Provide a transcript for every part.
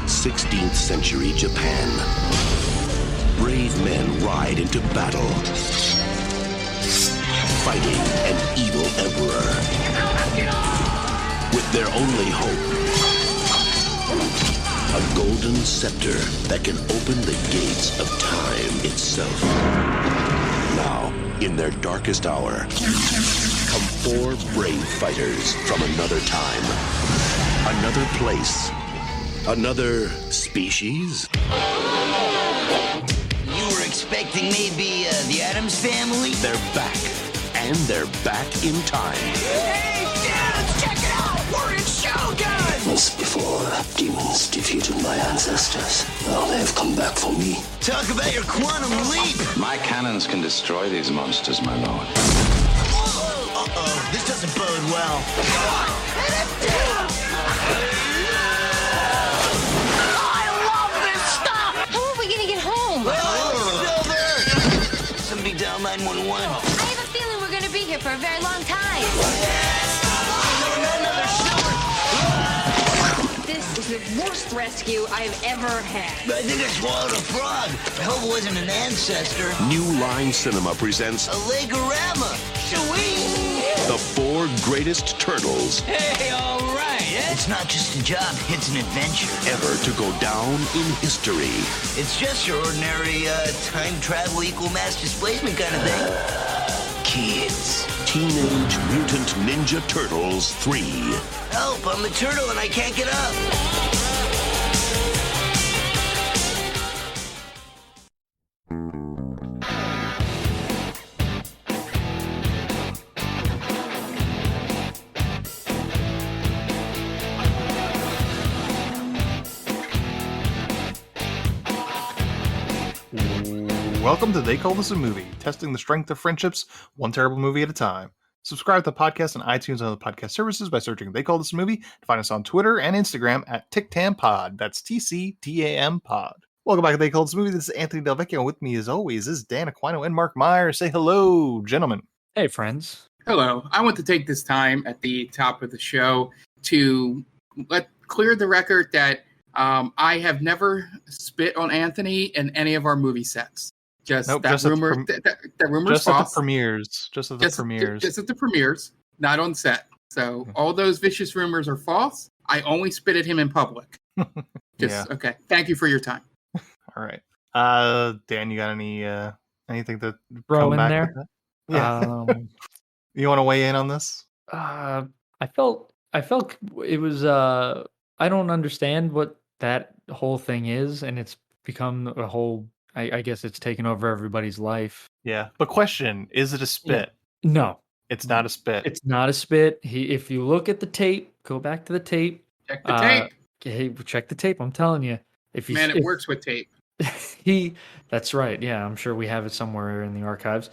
16th century Japan. Brave men ride into battle, fighting an evil emperor. With their only hope, a golden scepter that can open the gates of time itself. Now, in their darkest hour, come four brave fighters from another time, another place, another species. You were expecting maybe the Addams Family? They're back, and they're back in time. Hey, dudes, check it out! We're in Shogun! Once before, demons defeated my ancestors. Now they have come back for me. Talk about your quantum leap! My cannons can destroy these monsters, my lord. Uh-oh, this doesn't bode well. I love this stuff! How are we gonna get home? Silver! Somebody dial 911. I have a feeling we're gonna be here for a very long time. Another Silver! This is the worst rescue I've ever had. I think I swallowed a frog. I hope it wasn't an ancestor. New Line Cinema presents A Legorama. Sweet! the four greatest turtles Hey, all right. It's not just a job, it's an adventure. ever to go down in history. It's just your ordinary time travel equal mass displacement kind of thing. Kids. Teenage Mutant Ninja Turtles 3. Help, I'm a turtle and I can't get up. Welcome to They Call This a Movie, testing the strength of friendships, one terrible movie at a time. Subscribe to the podcast on iTunes and other podcast services by searching They Call This a Movie. Find us on Twitter and Instagram at TicTamPod. That's TCTAM Pod. Welcome back to They Call This a Movie. This is Anthony Del Vecchio. With me, as always, is Dan Aquino and Mark Meyer. Say hello, gentlemen. Hey, friends. Hello. I want to take this time at the top of the show to clear the record that I have never spit on Anthony in any of our movie sets. Just rumor. That rumor is false. At the premieres. Just at the premieres, not on set. So all those vicious rumors are false. I only spit at him in public. Okay. Thank you for your time. All right. Dan, you got anything to throw come in back there? with that? Yeah. You want to weigh in on this? I felt it was. I don't understand what that whole thing is, and it's become a whole. I guess it's taken over everybody's life. Yeah. But question, is it a spit? Yeah. No. It's not a spit. It's not a spit. If you look at the tape, go back to the tape. Check the tape. Hey, check the tape. I'm telling you. It works with tape. That's right. Yeah, I'm sure we have it somewhere in the archives.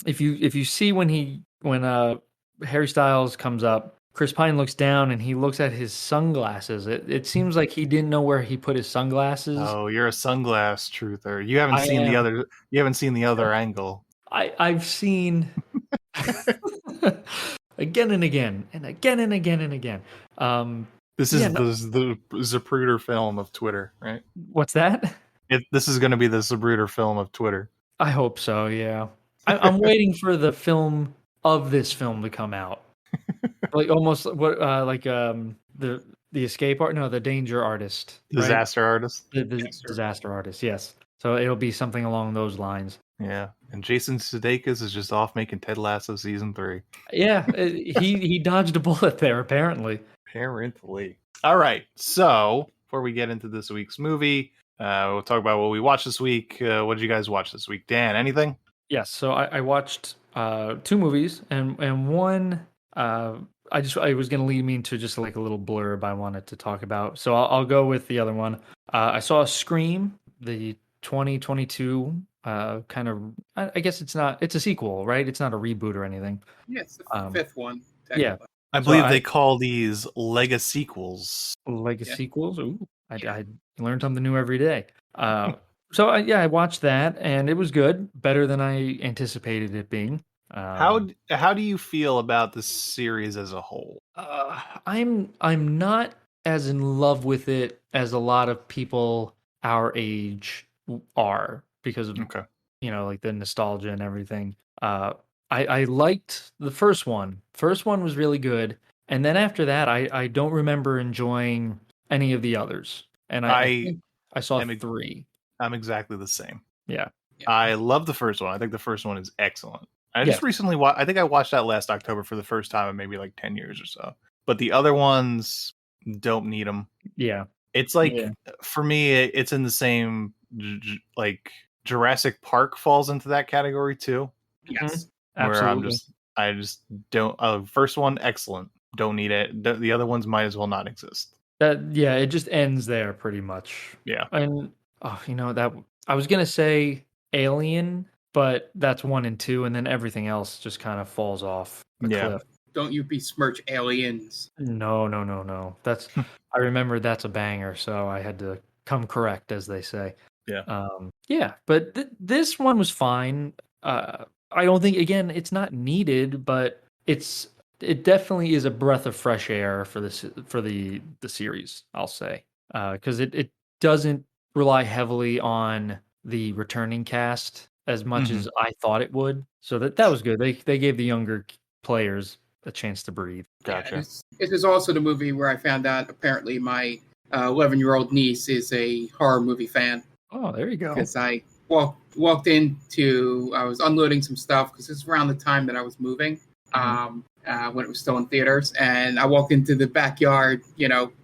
If you see when Harry Styles comes up, Chris Pine looks down and he looks at his sunglasses. It seems like he didn't know where he put his sunglasses. Oh, you're a sunglass truther. You haven't seen the other. You haven't seen the other angle. I've seen again and again and again and again and again. This is the Zapruder film of Twitter, right? What's that? This is going to be the Zapruder film of Twitter. I hope so. Yeah, I'm waiting for the film of this film to come out. Like almost the escape art, no, the danger artist, disaster artist, the disaster artist. Yes, so it'll be something along those lines. Yeah, and Jason Sudeikis is just off making Ted Lasso season 3. Yeah, he dodged a bullet there apparently. All right, so before we get into this week's movie, we'll talk about what we watched this week. What did you guys watch this week, Dan? Anything? Yes, so I watched 2 movies and one. I was going to lead me into just like a little blurb I wanted to talk about. So I'll go with the other one. I saw Scream, the 2022 kind of, I guess it's a sequel, right? It's not a reboot or anything. Yeah, it's the fifth one. Yeah. I believe they call these Legasequels. Legasequels? Ooh, I learn something new every day. So I watched that and it was good, better than I anticipated it being. How do you feel about the series as a whole? I'm not as in love with it as a lot of people our age are because of Okay. like the nostalgia and everything. I liked the first one. First one was really good, and then after that, I don't remember enjoying any of the others. And I I think I saw am 3. I'm exactly the same. Yeah. I love the first one. I think the first one is excellent. I Yes. just recently I think I watched that last October for the first time in maybe like 10 years or so. But the other ones don't need them. Yeah. It's like Yeah. for me, it's in the same like Jurassic Park falls into that category too. Yes. Where Absolutely. I just don't. First one excellent. Don't need it. The other ones might as well not exist. It just ends there pretty much. Yeah. And that I was gonna say Alien, but that's 1 and 2, and then everything else just kind of falls off a Yeah. cliff. Don't you besmirch Aliens. No, no, no, no. That's I remember that's a banger, so I had to come correct, as they say. Yeah. Yeah, but this one was fine. I don't think again it's not needed, but it definitely is a breath of fresh air for this for the series. I'll say because it doesn't rely heavily on the returning cast as much as I thought it would. So that was good. They gave the younger players a chance to breathe. Gotcha. Yeah, this is also the movie where I found out apparently my 11-year-old niece is a horror movie fan. Oh, there you go. Because I walked into, I was unloading some stuff because this is around the time that I was moving, when it was still in theaters. And I walked into the backyard,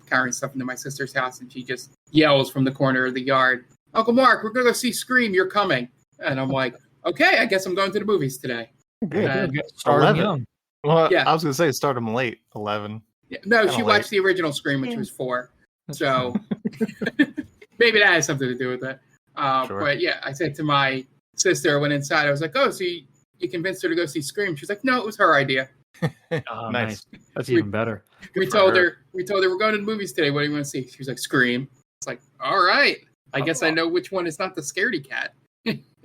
carrying stuff into my sister's house, and she just yells from the corner of the yard, "Uncle Mark, we're going to go see Scream. You're coming." And I'm like, okay, I guess I'm going to the movies today. Good. Start 'em young. Well, Yeah. I was gonna say start them late, 11. Yeah, no, Kinda she late. watched the original Scream, which was 4. So maybe that has something to do with it. Sure. But yeah, I said to my sister, I went inside, I was like, "Oh, so you convinced her to go see Scream?" She's like, "No, it was her idea." Oh, Nice. That's even better. We for told her. we're going to the movies today. What do you want to see? She was like, "Scream." It's like, all right. I guess I know which one is not the scaredy cat.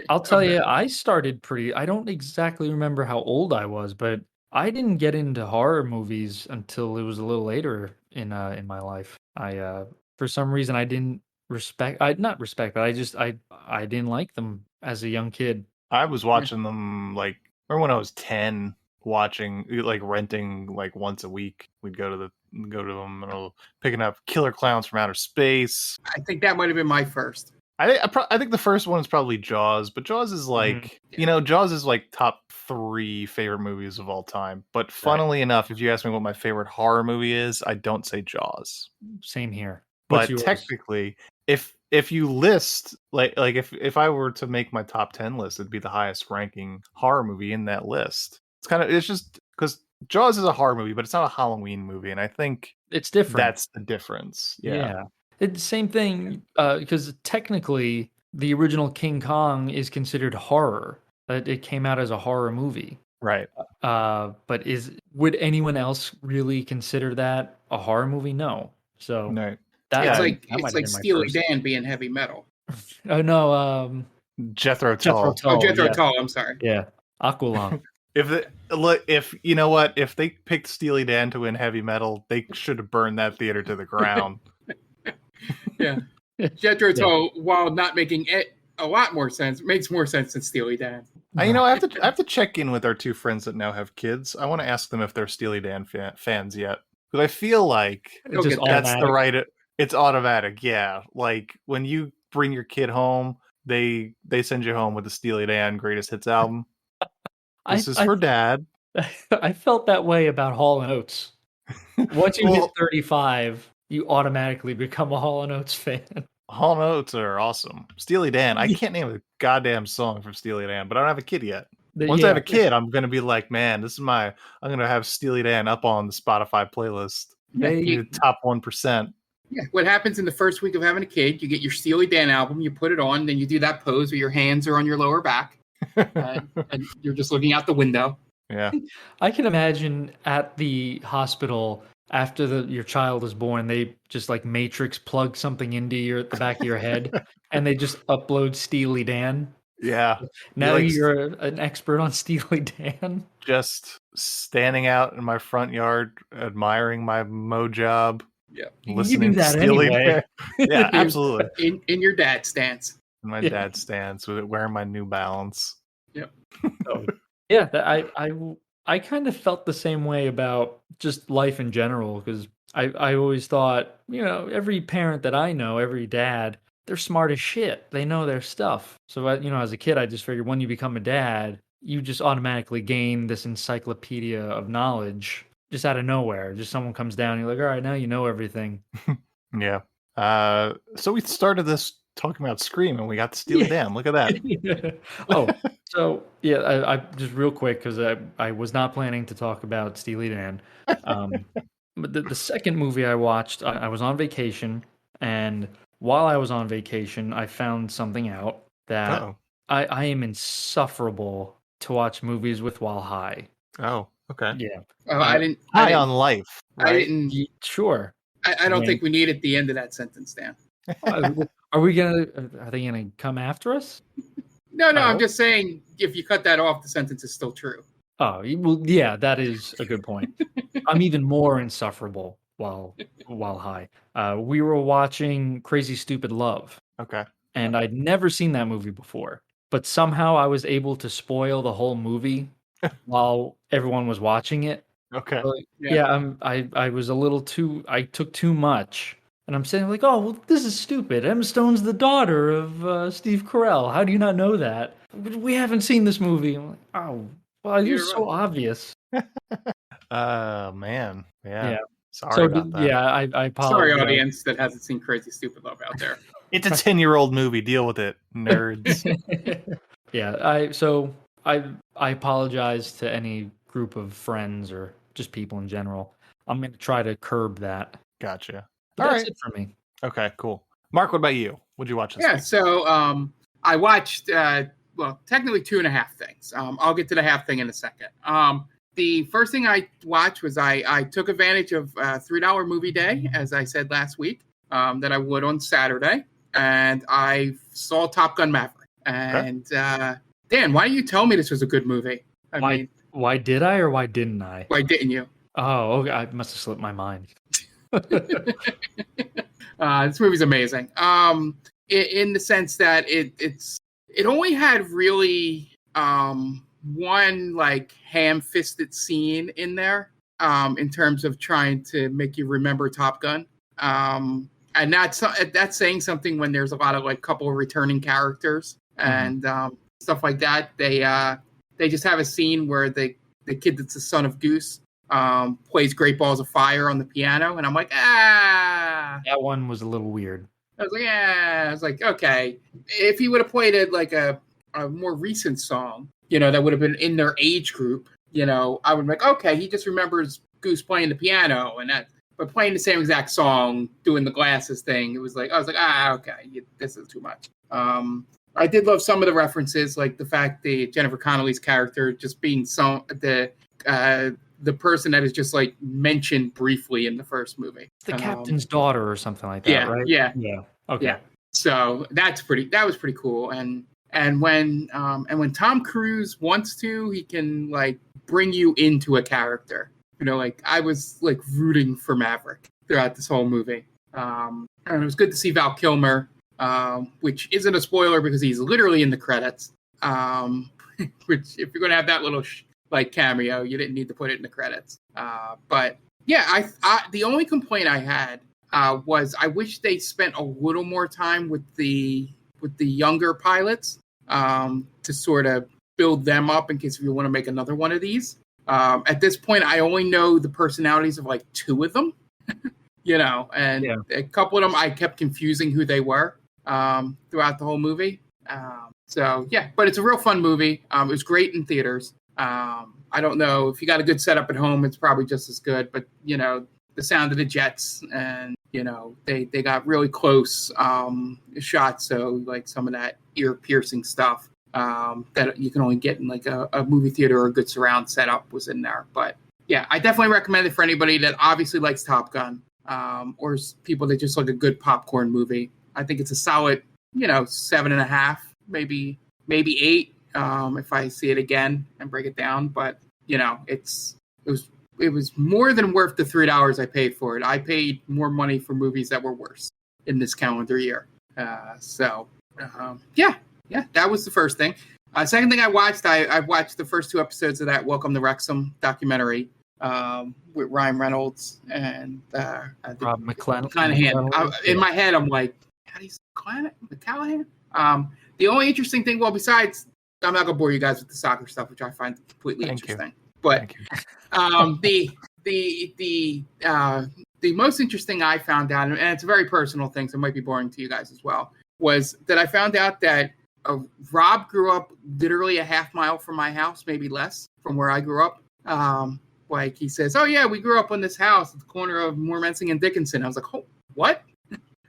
I'll tell you, I started I don't exactly remember how old I was, but I didn't get into horror movies until it was a little later in my life. I for some reason I didn't not respect, but I didn't like them as a young kid. I was watching them like remember when I was 10, watching like renting like once a week. We'd go to them and picking up Killer Clowns from Outer Space. I think that might have been my first. I think the first one is probably Jaws, but Jaws is like Jaws is like top 3 favorite movies of all time. But funnily enough, if you ask me what my favorite horror movie is, I don't say Jaws. Same here. What's But yours? technically, if you list like if I were to make my top 10 list, it'd be the highest ranking horror movie in that list. It's just because Jaws is a horror movie, but it's not a Halloween movie, and I think It's different. that's the difference. Yeah. It's the same thing because technically the original King Kong is considered horror. It came out as a horror movie. Right. But would anyone else really consider that a horror movie? No. So No. It's Yeah, like Steely Dan being heavy metal. Oh no, Jethro Tull. Jethro yeah. Tull. I'm sorry. Yeah, Aqualung. If you know what, if they picked Steely Dan to win heavy metal, they should have burned that theater to the ground. Yeah. Jethro Tull, while not making it a lot more sense, makes more sense than Steely Dan. I have to check in with our 2 friends that now have kids. I want to ask them if they're Steely Dan fans yet, because I feel like It's just that's automatic. the right. It's automatic, yeah. Like when you bring your kid home, they send you home with the Steely Dan Greatest Hits album. This is for Dad. I felt that way about Hall and Oates. Once you hit 35, you automatically become a Hall and Oates fan. Hall and Oates are awesome. Steely Dan, I can't name a goddamn song from Steely Dan, but I don't have a kid yet. Once I have a kid, I'm gonna be like, man, I'm gonna have Steely Dan up on the Spotify playlist. The top 1%. Yeah. What happens in the first week of having a kid? You get your Steely Dan album, you put it on, then you do that pose where your hands are on your lower back, and you're just looking out the window. Yeah. I can imagine at the hospital after your child is born, they just like Matrix plug something into the back of your head, and they just upload Steely Dan. Yeah. Now you're an expert on Steely Dan. Just standing out in my front yard, admiring my mow job. Yeah. You do that Steely anyway. Dan. Yeah, absolutely. In your dad's stance. My dad's stance with wearing my New Balance. Yep. Oh, yeah, I kind of felt the same way about just life in general because I always thought, every parent that I know, every dad, they're smart as shit. They know their stuff. So, as a kid, I just figured when you become a dad, you just automatically gain this encyclopedia of knowledge just out of nowhere. Just someone comes down, you're like, all right, now you know everything. Yeah. So we started this talking about Scream, and we got to Steely Dan. Look at that. Oh, so yeah, I just real quick because I was not planning to talk about Steely Dan. But the second movie I watched, I was on vacation, and while I was on vacation, I found something out that Oh. I am insufferable to watch movies with while high. Oh, okay. Yeah. Oh, High on life, right? Sure. I don't think we needed the end of that sentence, Dan. Are they gonna come after us? No, Oh. I'm just saying if you cut that off, the sentence is still true. Oh, well, yeah, that is a good point. I'm even more insufferable while high. We were watching Crazy Stupid Love, Okay. and I'd never seen that movie before, but somehow I was able to spoil the whole movie while everyone was watching it. Okay. So, I was a little too. I took too much, and I'm saying like, oh, well, this is stupid. Emma Stone's the daughter of Steve Carell. How do you not know that? We haven't seen this movie. I'm like, oh, well, it was so obvious. Man. Yeah. Yeah. Sorry about that. Yeah, I apologize. Sorry, audience that hasn't seen Crazy Stupid Love out there. It's a 10-year-old movie. Deal with it, nerds. Yeah, I apologize to any group of friends or just people in general. I'm going to try to curb that. Gotcha. But All that's right. it for me. Okay, cool. Mark, what about you? What'd you watch this Yeah, week? so I watched, technically 2.5 things. I'll get to the half thing in a second. The first thing I watched was I took advantage of $3 movie day, as I said last week, that I would on Saturday, and I saw Top Gun Maverick. And Dan, why didn't you tell me this was a good movie? Why did I or why didn't I? Why didn't you? Oh, okay. I must have slipped my mind. This movie's amazing. In the sense that it only had really one like ham-fisted scene in there in terms of trying to make you remember Top Gun. And that's saying something when there's a lot of like couple of returning characters and stuff like that. They just have a scene where the kid that's the son of Goose plays Great Balls of Fire on the piano, and I'm like, That one was a little weird. I was like, I was like, okay. If he would have played it like a more recent song, that would have been in their age group, I would be like, okay, he just remembers Goose playing the piano and that, but playing the same exact song, doing the glasses thing, I was like, okay, this is too much. I did love some of the references, like the fact that Jennifer Connelly's character just being the person that is just like mentioned briefly in the first movie. It's the captain's daughter or something like that, right? Yeah. Okay. Yeah. So that was pretty cool. And when Tom Cruise wants to, he can like bring you into a character. Like I was like rooting for Maverick throughout this whole movie. And it was good to see Val Kilmer, which isn't a spoiler because he's literally in the credits. Which if you're going to have that little cameo, you didn't need to put it in the credits. But yeah, I the only complaint I had was I wish they spent a little more time with the younger pilots to sort of build them up in case we want to make another one of these. At this point, I only know the personalities of like 2 of them, and a couple of them I kept confusing who they were throughout the whole movie. So yeah, but it's a real fun movie. It was great in theaters. I don't know if you got a good setup at home, it's probably just as good, but the sound of the jets and they got really close shots, so like some of that ear piercing stuff that you can only get in like a movie theater or a good surround setup was in there. But yeah, I definitely recommend it for anybody that obviously likes Top Gun or people that just like a good popcorn movie. I think it's a solid 7.5, maybe 8 if I see it again and break it down. But it was more than worth the $3 I paid for it. I paid more money for movies that were worse in this calendar year. Yeah, that was the first thing. Second thing I watched, I watched the first 2 episodes of that Welcome to Wrexham documentary with Ryan Reynolds and Rob McClanahan. In my head, I'm like, how do you say McCallahan? The only interesting thing, well, besides, I'm not going to bore you guys with the soccer stuff, which I find completely interesting. But the most interesting I found out, and it's a very personal thing, so it might be boring to you guys as well, was that I found out that Rob grew up literally a half mile from my house, maybe less, from where I grew up. Like he says, oh yeah, we grew up on this house at the corner of Moormensing and Dickinson. I was like, oh, what?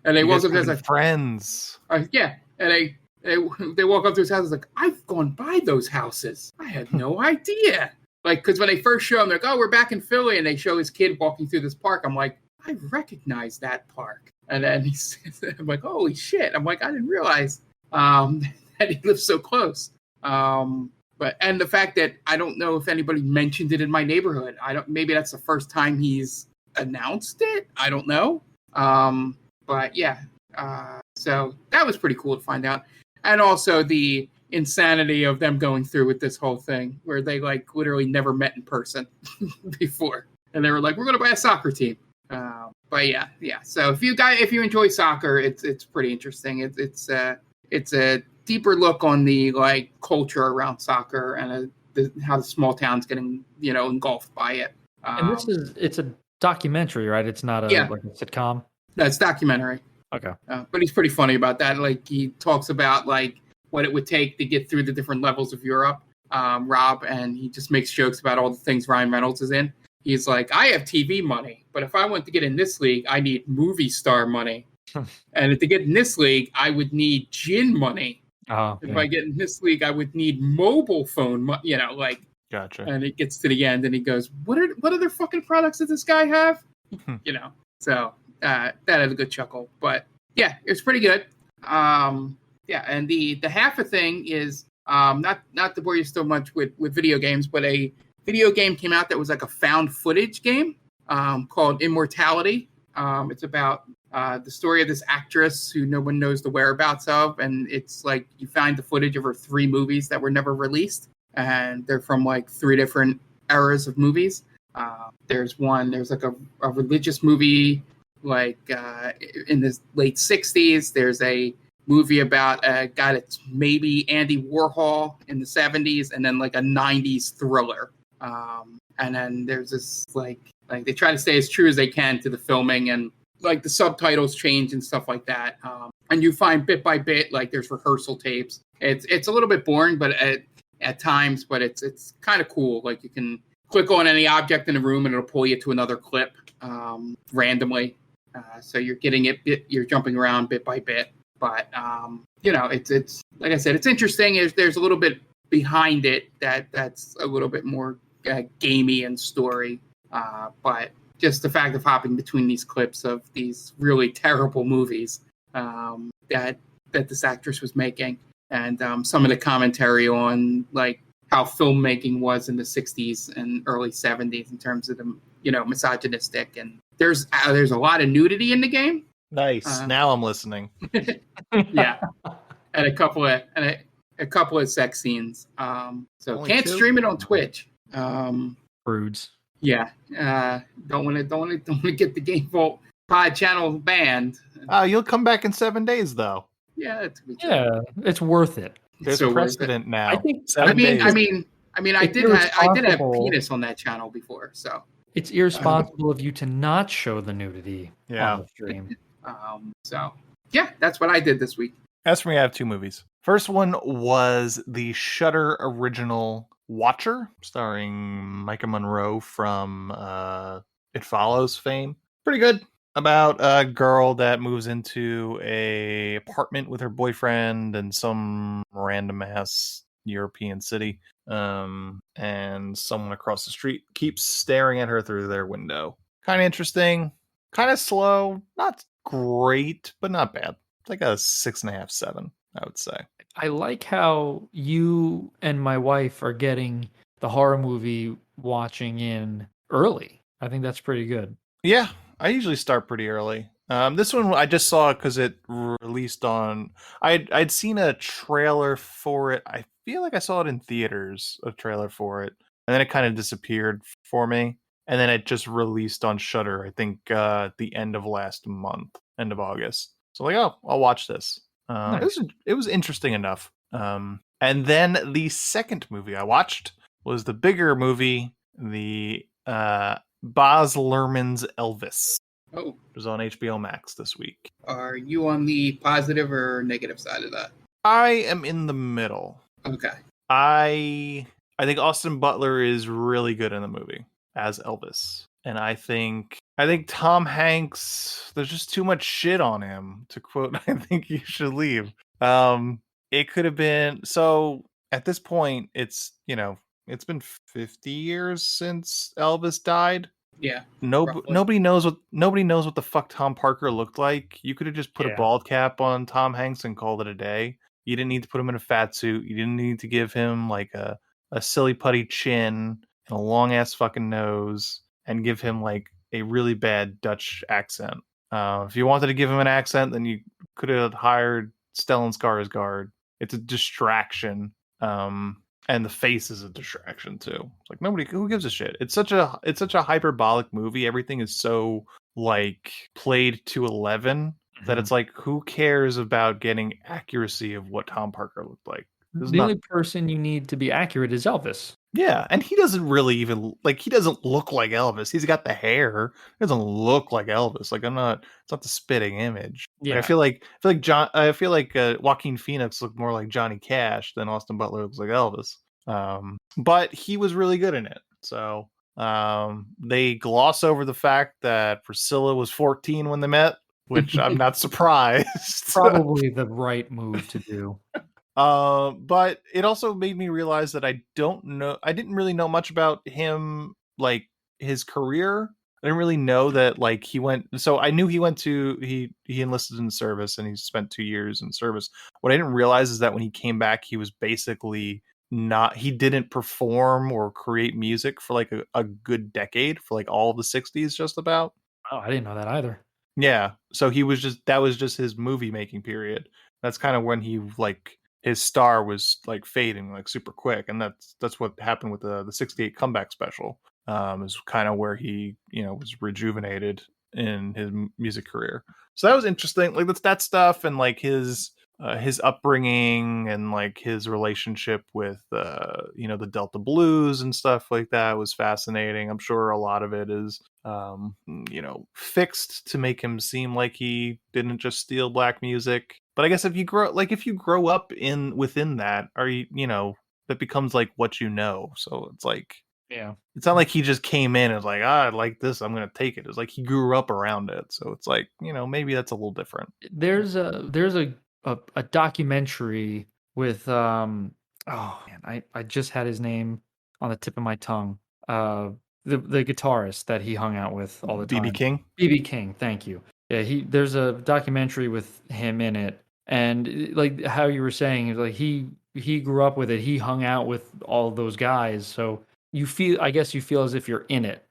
And they walk up to us like friends. Yeah, and they walk up to his house. I was like, I've gone by those houses. I had no idea. Like, because when they first show him, they're like, oh, we're back in Philly, and they show his kid walking through this park. I'm like, I recognize that park. And then he says, I'm like, holy shit. I'm like, I didn't realize that he lives so close. And the fact that I don't know if anybody mentioned it in my neighborhood. Maybe that's the first time he's announced it. I don't know. But yeah, so that was pretty cool to find out. And also the insanity of them going through with this whole thing where they like literally never met in person before. And they were like, we're going to buy a soccer team. But yeah. So if you enjoy soccer, it's pretty interesting. It's a deeper look on the like culture around soccer and how the small town's getting engulfed by it. And it's a documentary, right? It's not like a sitcom. No, it's documentary. Okay. But he's pretty funny about that. Like he talks about like what it would take to get through the different levels of Europe, Rob, and he just makes jokes about all the things Ryan Reynolds is in. He's like, I have TV money, but if I want to get in this league, I need movie star money. And to get in this league, I would need gin money. If I get in this league, I would need mobile phone money, Gotcha. And it gets to the end and he goes, what other fucking products does this guy have? So that had a good chuckle. But yeah, it was pretty good. And the half a thing is not to bore you so much with video games, but a video game came out that was like a found footage game called Immortality. It's about the story of this actress who no one knows the whereabouts of, and it's like you find the footage of her 3 movies that were never released, and they're from like 3 different eras of movies. There's like a religious movie like in the late 60s. There's a movie about a guy that's maybe Andy Warhol in the 70s, and then like a 90s thriller. And then there's this like they try to stay as true as they can to the filming, and like the subtitles change and stuff like that. And you find bit by bit, like there's rehearsal tapes. It's a little bit boring, but at times, but it's kind of cool. Like you can click on any object in the room and it'll pull you to another clip randomly. So you're getting you're jumping around bit by bit. But it's like I said, it's interesting. There's a little bit behind it that's a little bit more gamey and story. But just the fact of hopping between these clips of these really terrible movies that this actress was making, and some of the commentary on like how filmmaking was in the 60s and early 70s in terms of the misogynistic, and there's a lot of nudity in the game. Nice. Now I'm listening. Yeah, and a couple of sex scenes. So Only can't 2? stream it on Twitch. Prudes. Yeah, don't want to get the Game Vault Pod channel banned. You'll come back in 7 days, though. Yeah, It's worth it. There's so precedent now. I think. 7 days. I did have penis on that channel before, so It's irresponsible of you to not show the nudity on the stream. So yeah, that's what I did this week. As for me, I have 2 movies. First one was the Shudder original Watcher, starring Micah Monroe from It Follows fame. Pretty good. About a girl that moves into a apartment with her boyfriend in some random ass European city. And someone across the street keeps staring at her through their window. Kind of interesting. Kind of slow. Not great, but not bad. It's like a 6.5, 7, I would say. I like how you and my wife are getting the horror movie watching in early. I think that's pretty good. Yeah, I usually start pretty early. This one I just saw because it released on. I'd seen a trailer for it. I feel like I saw it in theaters, a trailer for it, and then it kind of disappeared for me. And then it just released on Shudder. I think the end of last month, end of August. So like, oh, I'll watch this. Nice. It was interesting enough. And then the second movie I watched was the bigger movie, the Baz Luhrmann's Elvis. Oh, It was on HBO Max this week. are you on the positive or negative side of that? I am in the middle. Okay. I think Austin Butler is really good in the movie as Elvis. And I think Tom Hanks, there's just too much shit on him. To quote, I think you should leave. It could have been so at this point, it's it's been 50 years since Elvis died. Yeah. Nobody knows what the fuck Tom Parker looked like. You could have just put a bald cap on Tom Hanks and called it a day. You didn't need to put him in a fat suit. You didn't need to give him like a silly putty chin and a long ass fucking nose and give him like a really bad Dutch accent. If you wanted to give him an accent, then you could have hired Stellan Skarsgård. It's a distraction. And the face is a distraction too. It's like nobody who gives a shit. It's such a hyperbolic movie. Everything is so like played to 11 that it's like who cares about getting accuracy of what Tom Parker looked like? The only person you need to be accurate is Elvis. Yeah, and he doesn't really even he doesn't look like Elvis. He's got the hair. He doesn't look like Elvis. Like it's not the spitting image. Yeah. Like, I feel like Joaquin Phoenix looked more like Johnny Cash than Austin Butler looks like Elvis. But he was really good in it. So they gloss over the fact that Priscilla was 14 when they met, which I'm not surprised. Probably the right move to do. But it also made me realize that I didn't really know much about him, like his career. I didn't really know that I knew he enlisted in service and he spent 2 years in service. What I didn't realize is that when he came back, he was basically he didn't perform or create music for like a good decade, for like all of the 60s just about. Oh, I didn't know that either. Yeah. So that was just his movie making period. That's kind of when he his star was like fading like super quick, and that's what happened with the 68 comeback special. Is kind of where he was rejuvenated in his music career. So that was interesting. Like that's that stuff, and like his upbringing and like his relationship with the Delta Blues and stuff like that was fascinating. I'm sure a lot of it is fixed to make him seem like he didn't just steal black music. But I guess if you grow up within that, that becomes like what you know. So it's like, yeah, it's not like he just came in and was like, I like this, I'm gonna take it. It's like he grew up around it. So it's like, maybe that's a little different. There's a documentary with oh man, I just had his name on the tip of my tongue. The guitarist that he hung out with all the time. BB King? BB King, thank you. Yeah, there's a documentary with him in it. And like how you were saying, like he grew up with it. He hung out with all those guys. So I guess you feel as if you're in it,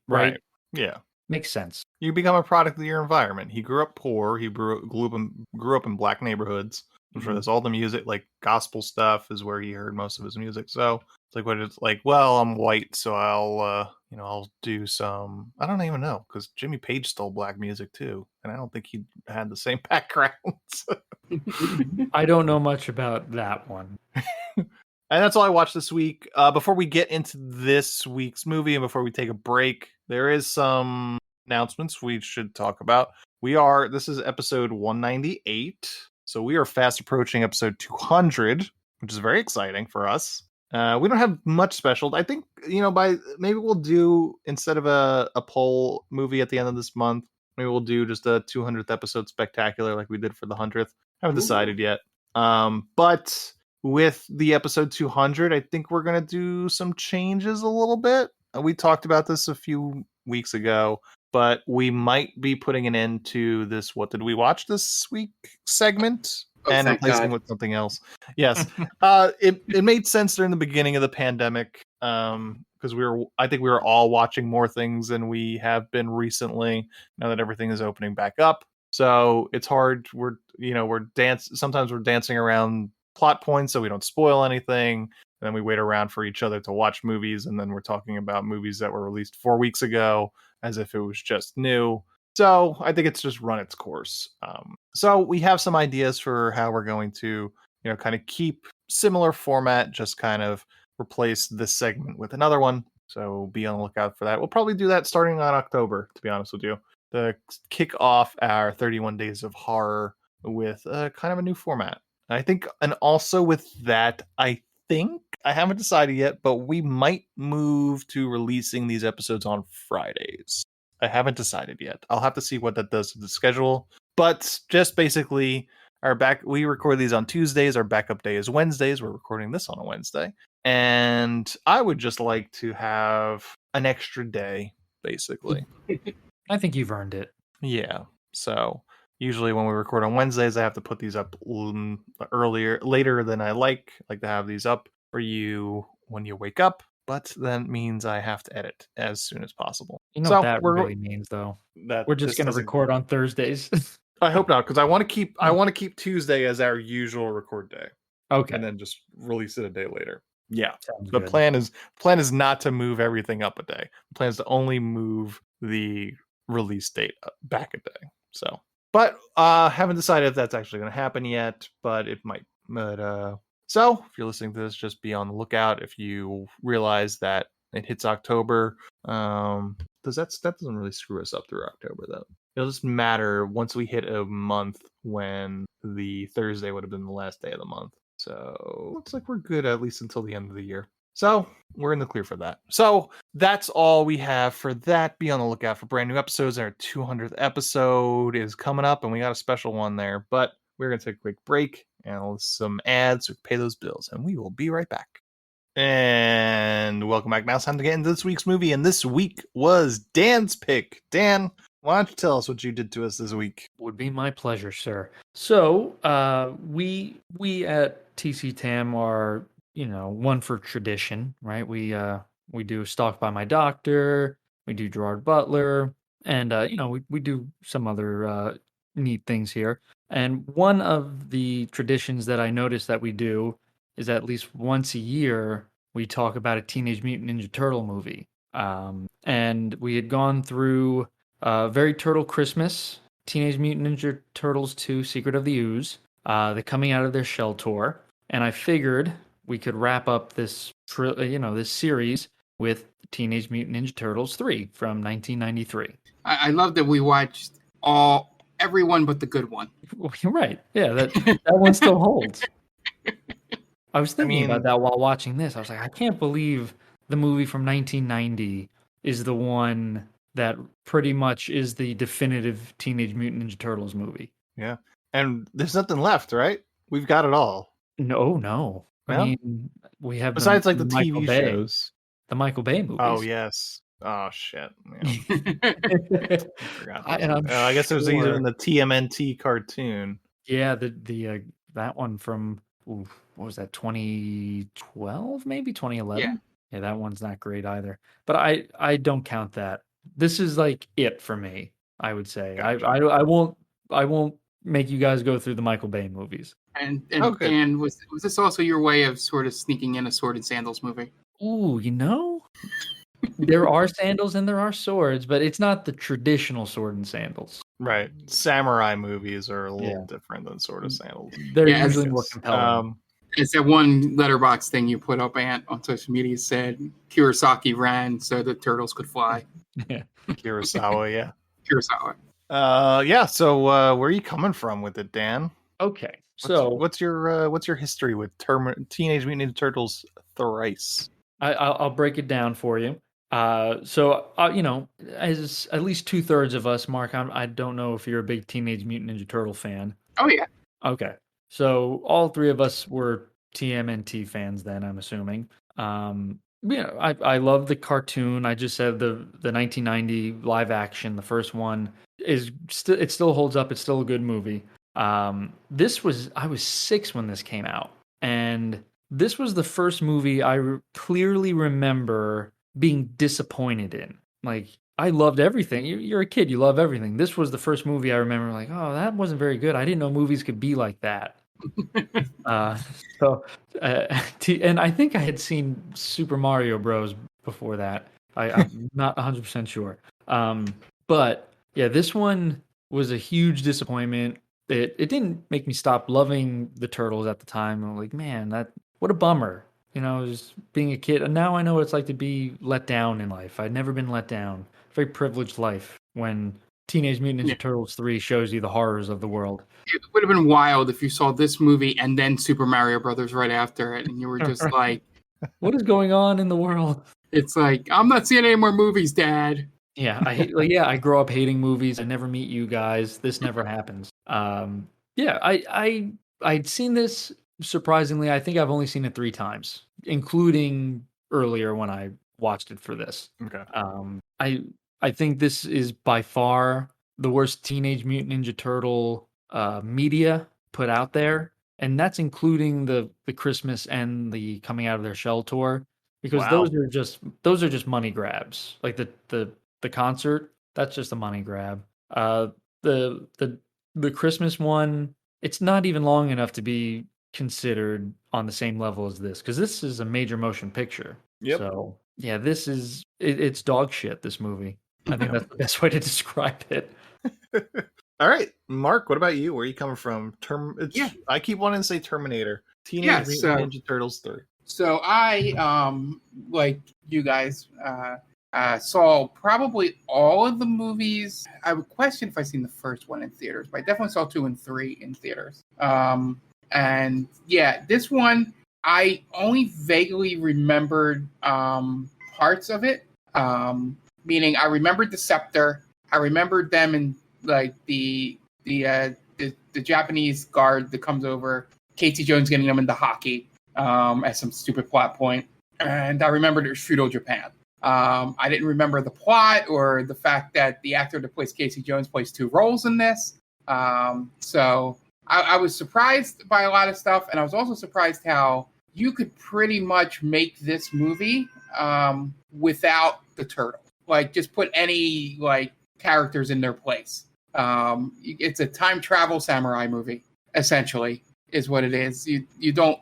right? Yeah. Makes sense. You become a product of your environment. He grew up poor. He grew up in black neighborhoods. I'm sure that's all the music, like gospel stuff, is where he heard most of his music. So it's like, what it's like. Well, I'm white, so I'll do some. I don't even know, because Jimmy Page stole black music too, and I don't think he had the same backgrounds. I don't know much about that one. And that's all I watched this week. Before we get into this week's movie and before we take a break, there is some announcements we should talk about. This is episode 198. So we are fast approaching episode 200, which is very exciting for us. We don't have much special. I think, maybe we'll do, instead of a poll movie at the end of this month, maybe we'll do just a 200th episode spectacular like we did for the 100th. I haven't decided yet. But with the episode 200, I think we're going to do some changes a little bit. We talked about this a few weeks ago, but we might be putting an end to this "What Did We Watch This Week" segment and replacing it with something else. Yes. It made sense during the beginning of the pandemic, because because I think we were all watching more things than we have been recently. Now that everything is opening back up, so it's hard. Sometimes we're dancing around plot points so we don't spoil anything. And then we wait around for each other to watch movies, and then we're talking about movies that were released 4 weeks ago as if it was just new. So I think it's just run its course. So we have some ideas for how we're going to, kind of keep similar format, just kind of replace this segment with another one. So be on the lookout for that. We'll probably do that starting on October, to be honest with you, to kick off our 31 Days of Horror with kind of a new format. I think, and also with that, I haven't decided yet, but we might move to releasing these episodes on Fridays. I haven't decided yet. I'll have to see what that does to the schedule. But just basically, we record these on Tuesdays. Our backup day is Wednesdays. We're recording this on a Wednesday. And I would just like to have an extra day, basically. I think you've earned it. Yeah. So usually when we record on Wednesdays, I have to put these up later than I like to have these up for you when you wake up. But that means I have to edit as soon as possible. You know what that really means, though? We're just going to record on Thursdays. I hope not, because I want to keep Tuesday as our usual record day. Okay. And then just release it a day later. Yeah. Sounds the good. plan is not to move everything up a day. The plan is to only move the release date back a day. So, but haven't decided if that's actually going to happen yet, but it might. But so if you're listening to this, just be on the lookout. If you realize that it hits October, that doesn't really screw us up through October though. It'll just matter once we hit a month when the Thursday would have been the last day of the month. So looks like we're good at least until the end of the year. So we're in the clear for that. So that's all we have for that. Be on the lookout for brand new episodes. Our 200th episode is coming up, and we got a special one there. But we're going to take a quick break and some ads to pay those bills, and we will be right back. And welcome back. Now it's time to get into this week's movie, and this week was Dan's pick. Dan, why don't you tell us what you did to us this week? Would be my pleasure, sir. So we at TC Tam are, one for tradition, right? We do Stalked by My Doctor, we do Gerard Butler, and we do some other neat things here. And one of the traditions that I noticed that we do is at least once a year we talk about a Teenage Mutant Ninja Turtle movie. And we had gone through Very Turtle Christmas, Teenage Mutant Ninja Turtles 2: Secret of the Ooze, the Coming Out of Their Shell tour, and I figured we could wrap up this this series with Teenage Mutant Ninja Turtles 3 from 1993. I love that we watched everyone but the good one. Well, you're right. Yeah, that one still holds. I was thinking about that while watching this. I was like, I can't believe the movie from 1990 is the one that pretty much is the definitive Teenage Mutant Ninja Turtles movie. Yeah. And there's nothing left, right? We've got it all. No. I mean, we have besides the Michael TV Bay, shows. The Michael Bay movies. Oh, yes. Oh, shit. Yeah. I guess it was even the TMNT cartoon. Yeah, the that one from what was that, 2012 maybe 2011? Yeah, that one's not great either. But I don't count that. This is like it for me, I would say. Gotcha. I won't make you guys go through the Michael Bay movies. And was this also your way of sort of sneaking in a Sword and Sandals movie? Ooh, there are sandals and there are swords, but it's not the traditional sword and sandals. Right. Samurai movies are a little different than Sword and Sandals. They're usually more compelling. It's that one letterbox thing you put up, Ant, on social media said Kurosaki ran so the turtles could fly. Yeah. Kurosawa, yeah. Kurosawa. Yeah, so where are you coming from with it, Dan? Okay. What's your history with Teenage Mutant Ninja Turtles thrice? I'll break it down for you. As at least 2/3 of us, Mark, I don't know if you're a big Teenage Mutant Ninja Turtle fan. Oh yeah. Okay, so all three of us were TMNT fans then, I'm assuming. I love the cartoon. I just said the 1990 live action, the first one it still holds up. It's still a good movie. I was 6 when this came out, and this was the first movie I clearly remember being disappointed in. Like, I loved everything. You're a kid, you love everything. This was the first movie I remember like, oh, that wasn't very good. I didn't know movies could be like that. uh, so, and I think I had seen Super Mario Bros. Before that. I'm not 100% sure. But yeah, this one was a huge disappointment. It didn't make me stop loving the Turtles at the time. I'm like, man, what a bummer. Just being a kid. And now I know what it's like to be let down in life. I'd never been let down. Very privileged life when Teenage Mutant Ninja Turtles 3 shows you the horrors of the world. It would have been wild if you saw this movie and then Super Mario Brothers right after it, and you were just like, what is going on in the world? It's like, I'm not seeing any more movies, Dad. Yeah, I grow up hating movies. I never meet you guys. This never happens. Yeah, I'd seen this surprisingly. I think I've only seen it 3 times, including earlier when I watched it for this. Okay. I think this is by far the worst Teenage Mutant Ninja Turtle media put out there, and that's including the Christmas and the coming out of their shell tour, because those are just money grabs. Like the concert, that's just a money grab. The Christmas one, it's not even long enough to be considered on the same level as this, because this is a major motion picture. Yep. So yeah, this is it's dog shit. This movie. I think that's the best way to describe it. All right, Mark, what about you? Where are you coming from? I keep wanting to say Terminator. Teenage Mutant Ninja Turtles 3. So I, like you guys, saw probably all of the movies. I would question if I've seen the first one in theaters, but I definitely saw 2 and 3 in theaters. And yeah, this one, I only vaguely remembered parts of it. Meaning I remembered the scepter. I remembered them in like the Japanese guard that comes over. Casey Jones getting them into hockey at some stupid plot point. And I remembered it was Feudal Japan. I didn't remember the plot or the fact that the actor that plays Casey Jones plays 2 roles in this. So I was surprised by a lot of stuff. And I was also surprised how you could pretty much make this movie without the turtle. Like, just put any like characters in their place. It's a time travel samurai movie, essentially, is what it is. You don't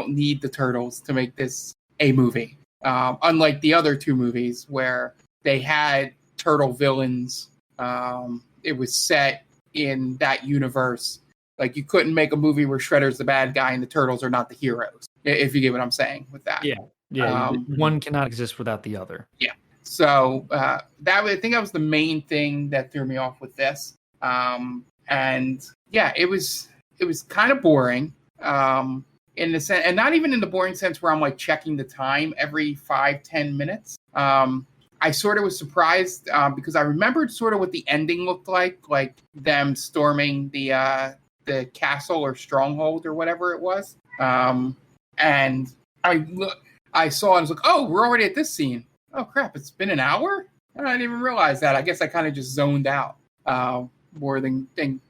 need the turtles to make this a movie. Unlike the other 2 movies where they had turtle villains. It was set in that universe. Like, you couldn't make a movie where Shredder's the bad guy and the turtles are not the heroes, if you get what I'm saying with that. Yeah. One cannot exist without the other. Yeah. So I think that was the main thing that threw me off with this. And yeah, it was kind of boring. In the sense, and not even in the boring sense where I'm like checking the time every 5-10 minutes. I sort of was surprised because I remembered sort of what the ending looked like them storming the castle or stronghold or whatever it was. And I saw and was like, oh, we're already at this scene. Oh crap! It's been an hour. I didn't even realize that. I guess I kind of just zoned out more than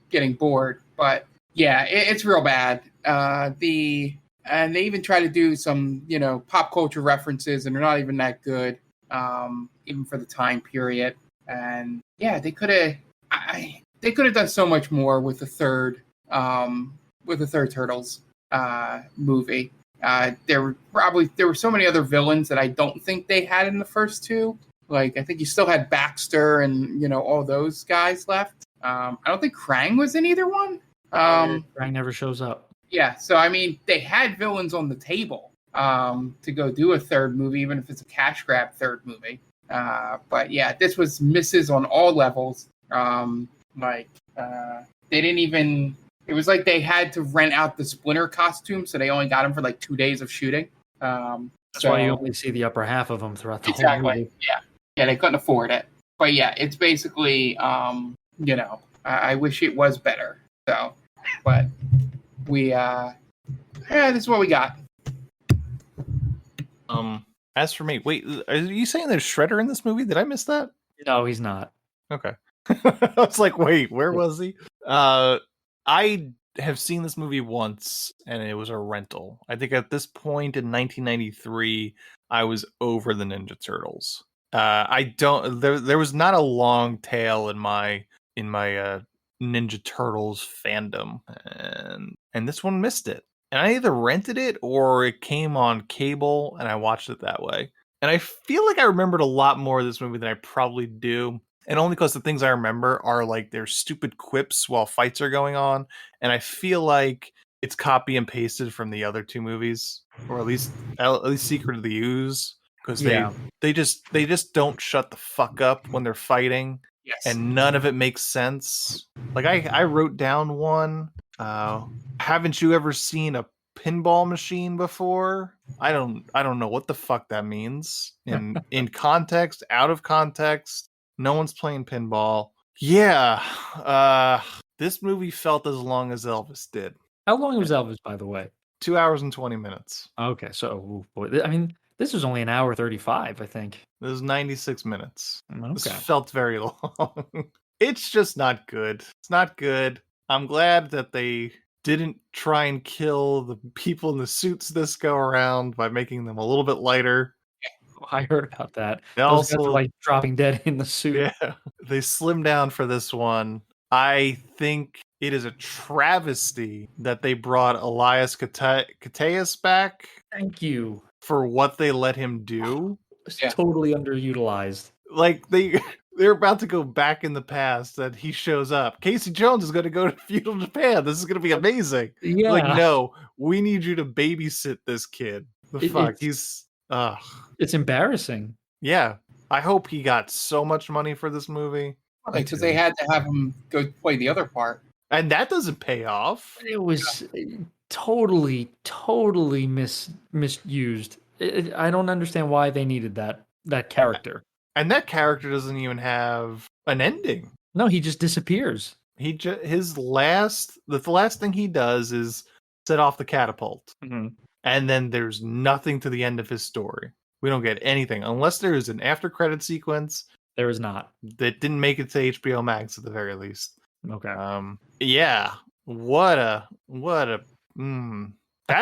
getting bored. But yeah, it's real bad. And they even try to do some, pop culture references, and they're not even that good, even for the time period. And yeah, they could have done so much more with the third Turtles movie. There were so many other villains that I don't think they had in the first 2. Like, I think you still had Baxter and all those guys left. I don't think Krang was in either one. Krang never shows up. Yeah, so I mean, they had villains on the table to go do a third movie, even if it's a cash grab third movie. But yeah, this was misses on all levels. They didn't even. It was like they had to rent out the Splinter costume, so they only got them for like 2 days of shooting. That's why you only see the upper half of them throughout the whole movie. Yeah, they couldn't afford it. But yeah, it's basically, I wish it was better. So, but this is what we got. As for me, wait, are you saying there's Shredder in this movie? Did I miss that? No, he's not. Okay. I was like, wait, where was he? I have seen this movie once, and it was a rental. I think at this point in 1993, I was over the Ninja Turtles. I don't. There was not a long tail in my Ninja Turtles fandom, and this one missed it. And I either rented it or it came on cable, and I watched it that way. And I feel like I remembered a lot more of this movie than I probably do. And only because the things I remember are like their stupid quips while fights are going on. And I feel like it's copy and pasted from the other two movies, or at least Secret of the Ooze, because they just don't shut the fuck up when they're fighting. Yes. And none of it makes sense. Like I wrote down one. Haven't you ever seen a pinball machine before? I don't know what the fuck that means in context, out of context. No one's playing pinball. Yeah. This movie felt as long as Elvis did. How long was Elvis, by the way? 2 hours and 20 minutes. Okay, so I mean, this was only an hour 35, I think. It was 96 minutes. Okay. This felt very long. It's just not good. It's not good. I'm glad that they didn't try and kill the people in the suits this go around by making them a little bit lighter. I heard about that. They Those guys also are like dropping dead in the suit. Yeah, they slimmed down for this one. I think it is a travesty that they brought Elias Koteas back. Thank you. For what they let him do. It's totally underutilized. Like they're about to go back in the past that he shows up. Casey Jones is going to go to Feudal Japan. This is going to be amazing. Yeah. Like, no, we need you to babysit this kid. He's it's embarrassing. Yeah. I hope he got so much money for this movie. Because they had to have him go play the other part. And that doesn't pay off. It was totally misused. I don't understand why they needed that character. And that character doesn't even have an ending. No, he just disappears. The last thing he does is set off the catapult. Mm-hmm. And then there's nothing to the end of his story. We don't get anything unless there is an after credit sequence. There is not. That didn't make it to HBO Max at the very least. Okay. Yeah. That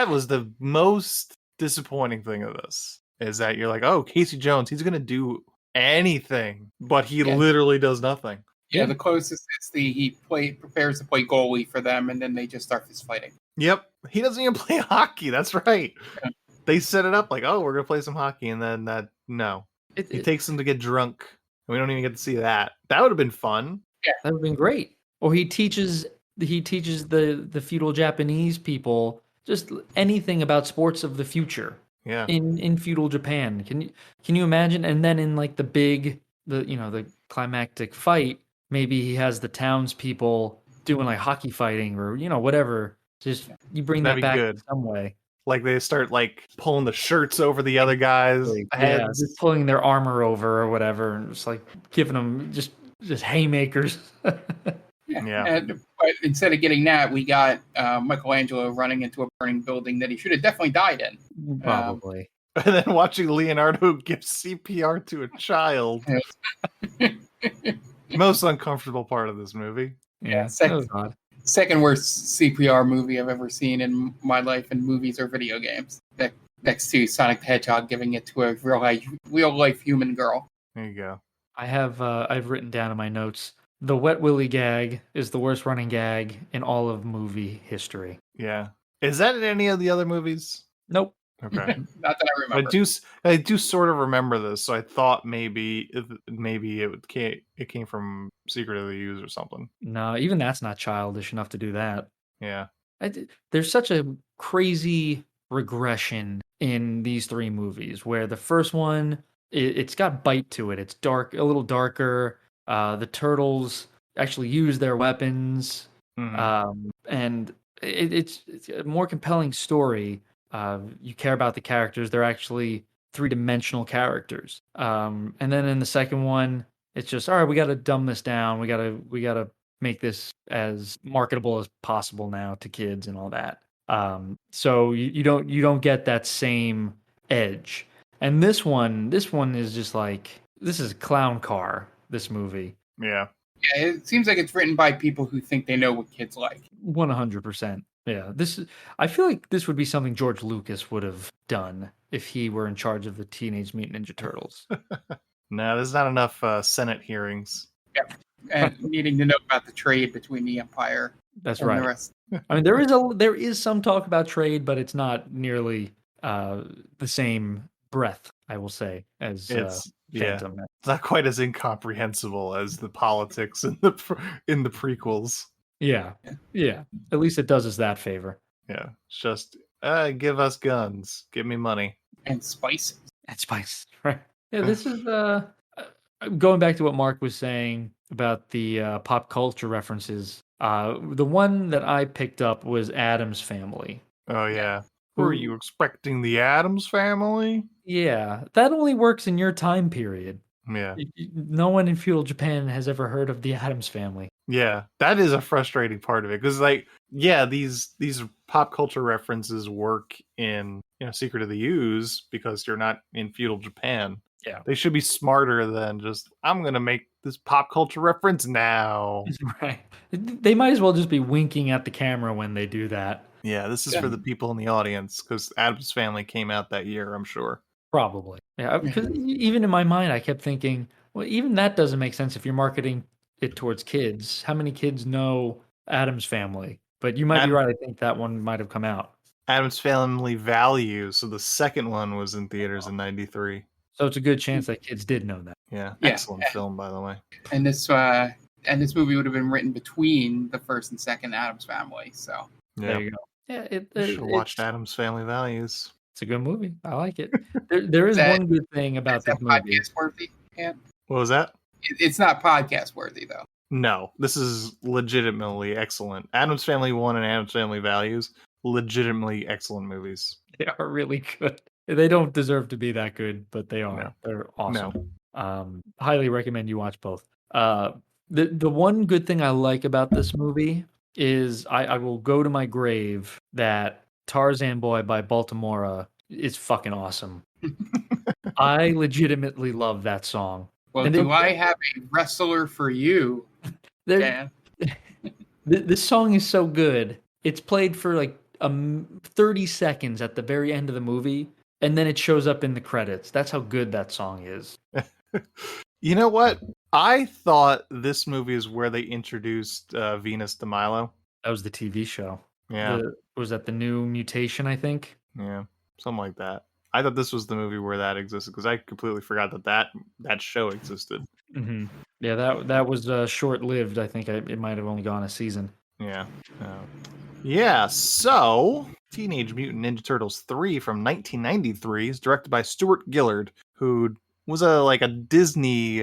was the most disappointing thing of this, is that you're like, oh, Casey Jones, he's gonna do anything, but he literally does nothing. Yeah, the closest is he prepares to play goalie for them, and then they just start this fighting. Yep, he doesn't even play hockey. That's right. Yeah. They set it up like, oh, we're gonna play some hockey, and then he takes them to get drunk, and we don't even get to see that. That would have been fun. Yeah, that would have been great. Or he teaches the feudal Japanese people just anything about sports of the future. Yeah. In feudal Japan. Can you imagine? And then in like the climactic fight, maybe he has the townspeople doing like hockey fighting or whatever. Just you bring that back in some way. Like they start like pulling the shirts over the other guys' heads. Just pulling their armor over or whatever, and just like giving them just haymakers. Yeah. But instead of getting that, we got Michelangelo running into a burning building that he should have definitely died in. Probably. And then watching Leonardo give CPR to a child. Most uncomfortable part of this movie. Yeah, second worst CPR movie I've ever seen in my life in movies or video games. Next to Sonic the Hedgehog giving it to a real life human girl. There you go. I've written down in my notes, the Wet Willy gag is the worst running gag in all of movie history. Yeah. Is that in any of the other movies? Nope. Okay. Not that I remember. I do sort of remember this, so I thought maybe it came from Secret of the Ooze or something. No, even that's not childish enough to do that. Yeah. There's such a crazy regression in these three movies, where the first one, it's got bite to it. It's dark, a little darker. The turtles actually use their weapons, and it's a more compelling story. You care about the characters; they're actually three-dimensional characters. And then in the second one, it's just, all right, we got to dumb this down. We gotta make this as marketable as possible now to kids and all that. So you don't get that same edge. And this one is just like, this is a clown car, this movie. Yeah. Yeah, it seems like it's written by people who think they know what kids like. 100%. Yeah. I feel like this would be something George Lucas would have done. if he were in charge of the Teenage Mutant Ninja Turtles. No, there's not enough Senate hearings. Yep. And needing to know about the trade between the Empire That's and right. the rest. I mean, there is some talk about trade, but it's not nearly the same breadth, I will say, as It's Phantom. it's not quite as incomprehensible as the politics in the prequels. Yeah. At least it does us that favor. Yeah, it's just give us guns, give me money. And spices. And spice, right? Yeah, this is going back to what Mark was saying about the pop culture references. The one that I picked up was Addams Family. Oh yeah. Were you expecting the Addams Family? Yeah, that only works in your time period. Yeah. No one in feudal Japan has ever heard of the Addams Family. Yeah, that is a frustrating part of it because, like, yeah, these pop culture references work in Secret of the Ooze because you're not in feudal Japan. Yeah, they should be smarter than just I'm gonna make this pop culture reference now. Right. They might as well just be winking at the camera when they do that. Yeah, this is for the people in the audience because Addams Family came out that year, I'm sure. Probably. Yeah, because even in my mind, I kept thinking, well, even that doesn't make sense if you're marketing it towards kids. How many kids know Addams Family? But you might be right. I think that one might have come out. Addams Family Values. So the second one was in theaters in '93. So it's a good chance that kids did know that. Yeah, excellent film, by the way. And this movie would have been written between the first and second Addams Family. So there you go. Yeah, you should have watched Addams Family Values. It's a good movie. I like it. There is one good thing about this movie. Podcast worthy? Yeah. What was that? It's not podcast worthy though. No, this is legitimately excellent. Addams Family 1 and Addams Family Values, legitimately excellent movies. They are really good. They don't deserve to be that good, but they are. No. They're awesome. No. Highly recommend you watch both. The one good thing I like about this movie is I will go to my grave that Tarzan Boy by Baltimora is fucking awesome. I legitimately love that song. Well, and do I have a wrestler for you? This song is so good. It's played for like 30 seconds at the very end of the movie, and then it shows up in the credits. That's how good that song is. You know what? I thought this movie is where they introduced Venus de Milo. That was the TV show. Yeah. Was that the New Mutation, I think? Yeah, something like that. I thought this was the movie where that existed because I completely forgot that show existed. Mm-hmm. Yeah, that was short-lived. I think it might have only gone a season. Yeah. Yeah, so Teenage Mutant Ninja Turtles 3 from 1993 is directed by Stuart Gillard, who was a Disney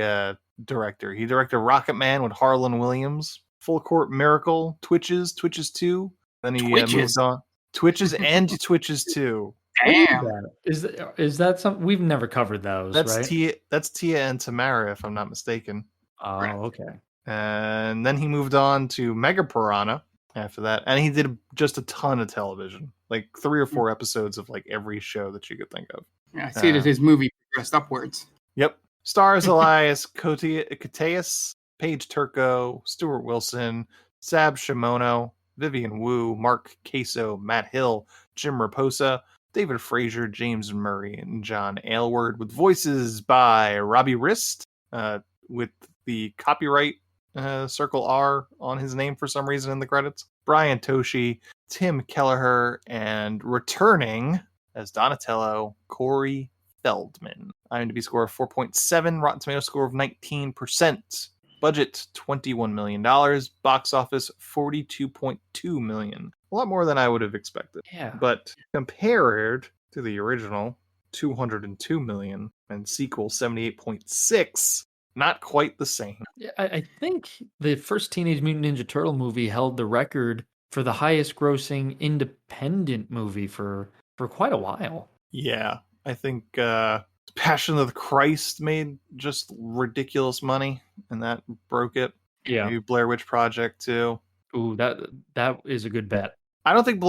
director. He directed Rocket Man with Harlan Williams, Full Court Miracle, Twitches 2. Then he moved on. Twitches and Twitches 2. Damn. Is that something we've never covered those? Right? That's Tia and Tamara, if I'm not mistaken. Oh, okay. And then he moved on to Mega Piranha after that, and he did just a ton of television, like 3 or 4 episodes of like every show that you could think of. Yeah, I see that his movie progressed upwards. Yep. Stars Elias Koteas, Paige Turco, Stuart Wilson, Sab Shimono, Vivian Wu, Mark Queso, Matt Hill, Jim Raposa, David Frazier, James Murray, and John Aylward, with voices by Robbie Rist, with the copyright circle R on his name for some reason in the credits, Brian Toshi, Tim Kelleher, and returning as Donatello, Corey Feldman. IMDb score of 4.7, Rotten Tomatoes score of 19%. Budget $21 million, box office $42.2 million. A lot more than I would have expected. Yeah. But compared to the original, $202 million, and sequel 78.6, not quite the same. Yeah, I think the first Teenage Mutant Ninja Turtle movie held the record for the highest grossing independent movie for quite a while. Yeah, I think Passion of the Christ made just ridiculous money, and that broke it. Yeah. Maybe Blair Witch Project too. Ooh, that is a good bet. I think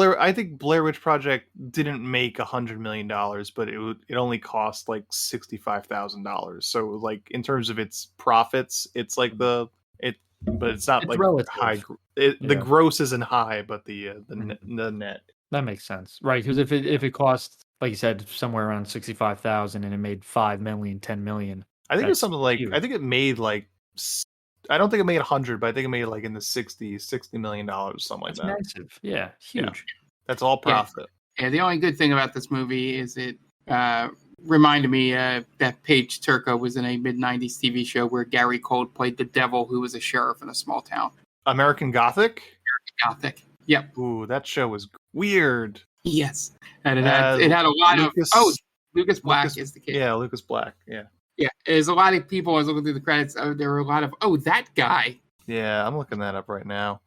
Blair Witch Project didn't make $100 million, but it only cost like $65,000. So like in terms of its profits, it's like but it's not like relative. High. The gross isn't high, but the net. That makes sense, right? Because if it costs like you said, somewhere around 65,000, and it made 5 million, 10 million. I think it was That's something like, huge. I think it made like, I don't think it made 100, but I think it made like in the $60 million, something like That's that. massive. Yeah, huge. That's all profit. Yeah, the only good thing about this movie is it reminded me that Paige Turco was in a mid-90s TV show where Gary Cole played the devil who was a sheriff in a small town. American Gothic? Gothic. Yep. Ooh, that show was weird. Yes. And it had a lot Lucas, of... Oh, Lucas Black is the kid. Yeah, Lucas Black. Yeah. Yeah, there's a lot of people, I was looking through the credits, there were a lot of, that guy. Yeah, I'm looking that up right now.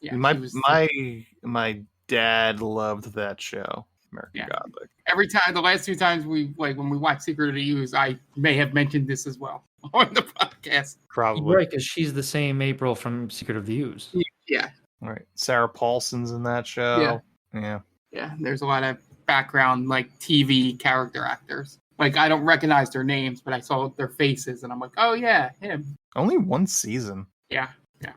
Yeah, my dad loved that show, American Gothic. Every time, the last 2 times when we watched Secret of the Use, I may have mentioned this as well on the podcast. Probably. Right, because she's the same April from Secret of the Use. Yeah. All right. Sarah Paulson's in that show. Yeah. Yeah, there's a lot of background, TV character actors. I don't recognize their names, but I saw their faces, and I'm like, oh, yeah, him. Only 1 season. Yeah,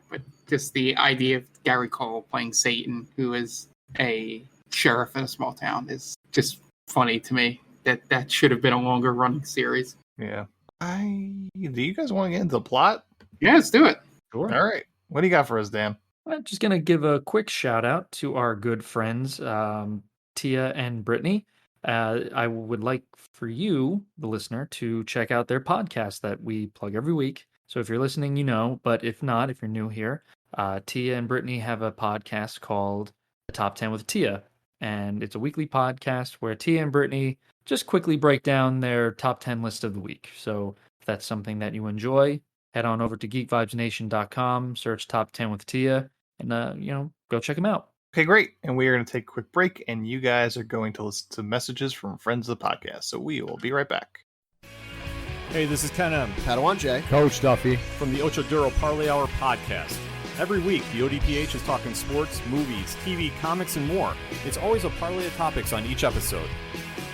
but just the idea of Gary Cole playing Satan, who is a sheriff in a small town, is just funny to me. That should have been a longer running series. Yeah. Do you guys want to get into the plot? Yeah, let's do it. Sure. All right. What do you got for us, Dan? I'm just going to give a quick shout out to our good friends, Tia and Brittany. I would like for you, the listener, to check out their podcast that we plug every week. So if you're listening, you know, but if not, if you're new here, Tia and Brittany have a podcast called The Top 10 with Tia. And it's a weekly podcast where Tia and Brittany just quickly break down their top 10 list of the week. So if that's something that you enjoy, head on over to geekvibesnation.com, search Top 10 with Tia, and, go check them out. Okay, great. And we are going to take a quick break, and you guys are going to listen to messages from friends of the podcast. So we will be right back. Hey, this is Canon. Padawan J. Coach Duffy. From the Ocho Duro Parlay Hour podcast. Every week, the ODPH is talking sports, movies, TV, comics, and more. It's always a parlay of topics on each episode.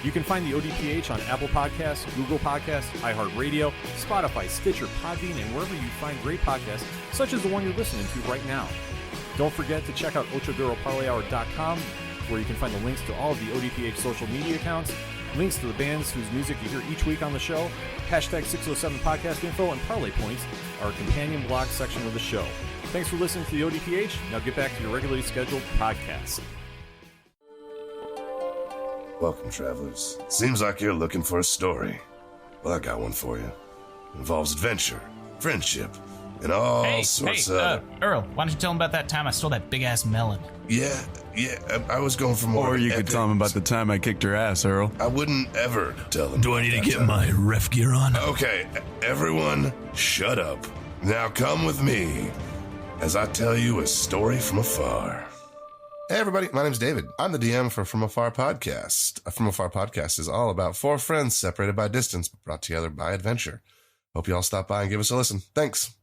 You can find the ODPH on Apple Podcasts, Google Podcasts, iHeartRadio, Spotify, Stitcher, Podbean, and wherever you find great podcasts, such as the one you're listening to right now. Don't forget to check out OchoDuroParlayHour.com, where you can find the links to all of the ODPH social media accounts, links to the bands whose music you hear each week on the show, hashtag 607 podcast info, and parlay points, our companion blog section of the show. Thanks for listening to the ODPH. Now get back to your regularly scheduled podcast. Welcome, travelers. Seems like you're looking for a story. Well, I got one for you. It involves adventure, friendship, and all sorts of... Earl, why don't you tell him about that time I stole that big-ass melon? Yeah, I was going for more... Or you could tell him about the time I kicked your ass, Earl. I wouldn't ever tell him. Do I need to get my ref gear on? Okay, everyone, shut up. Now come with me as I tell you a story from afar. Hey everybody, my name's David. I'm the DM for From Afar Podcast. From Afar Podcast is all about 4 friends separated by distance, but brought together by adventure. Hope you all stop by and give us a listen. Thanks.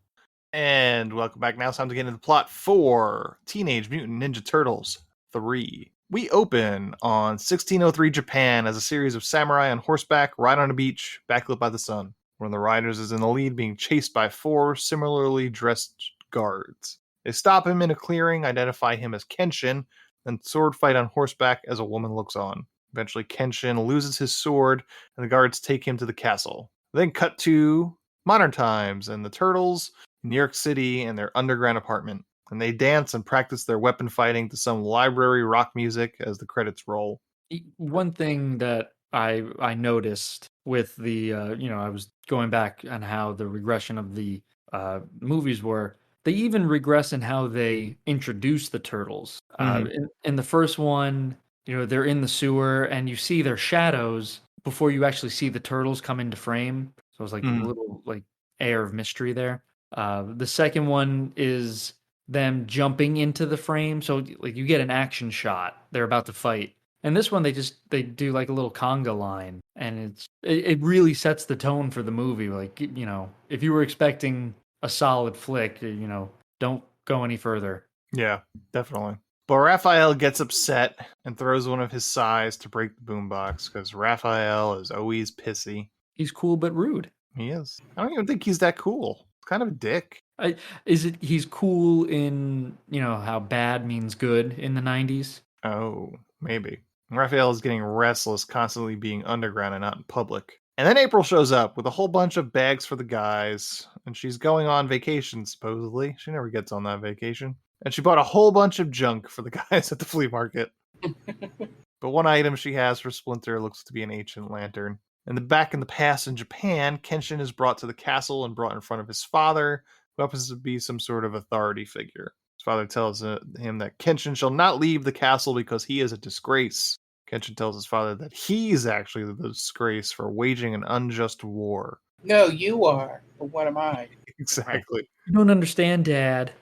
And welcome back. Now it's time to get into the plot for Teenage Mutant Ninja Turtles 3. We open on 1603 Japan as a series of samurai on horseback ride on a beach, backlit by the sun. One of the riders is in the lead, being chased by 4 similarly dressed guards. They stop him in a clearing, identify him as Kenshin, and sword fight on horseback as a woman looks on. Eventually, Kenshin loses his sword, and the guards take him to the castle. Then cut to modern times, and the Turtles in New York City and their underground apartment. And they dance and practice their weapon fighting to some library rock music as the credits roll. One thing that I noticed with the, I was going back on how the regression of the movies were. They even regress in how they introduce the Turtles. In the first one, they're in the sewer and you see their shadows before you actually see the Turtles come into frame. So it's like a little air of mystery there. The second one is them jumping into the frame. So you get an action shot. They're about to fight. And this one, they do like a little conga line, and it really sets the tone for the movie. If you were expecting a solid flick, don't go any further. Yeah, definitely. But Raphael gets upset and throws one of his sais to break the boombox because Raphael is always pissy. He's cool but rude. He is. I don't even think he's that cool. He's kind of a dick. He's cool in, how bad means good in the 90s? Oh, maybe. Raphael is getting restless, constantly being underground and not in public. And then April shows up with a whole bunch of bags for the guys, and she's going on vacation, supposedly. She never gets on that vacation. And she bought a whole bunch of junk for the guys at the flea market. But one item she has for Splinter looks to be an ancient lantern. And back in the past in Japan, Kenshin is brought to the castle and brought in front of his father, who happens to be some sort of authority figure. His father tells him that Kenshin shall not leave the castle because he is a disgrace. Kenshin tells his father that he's actually the disgrace for waging an unjust war. No, you are. But what am I? Exactly. You don't understand, Dad.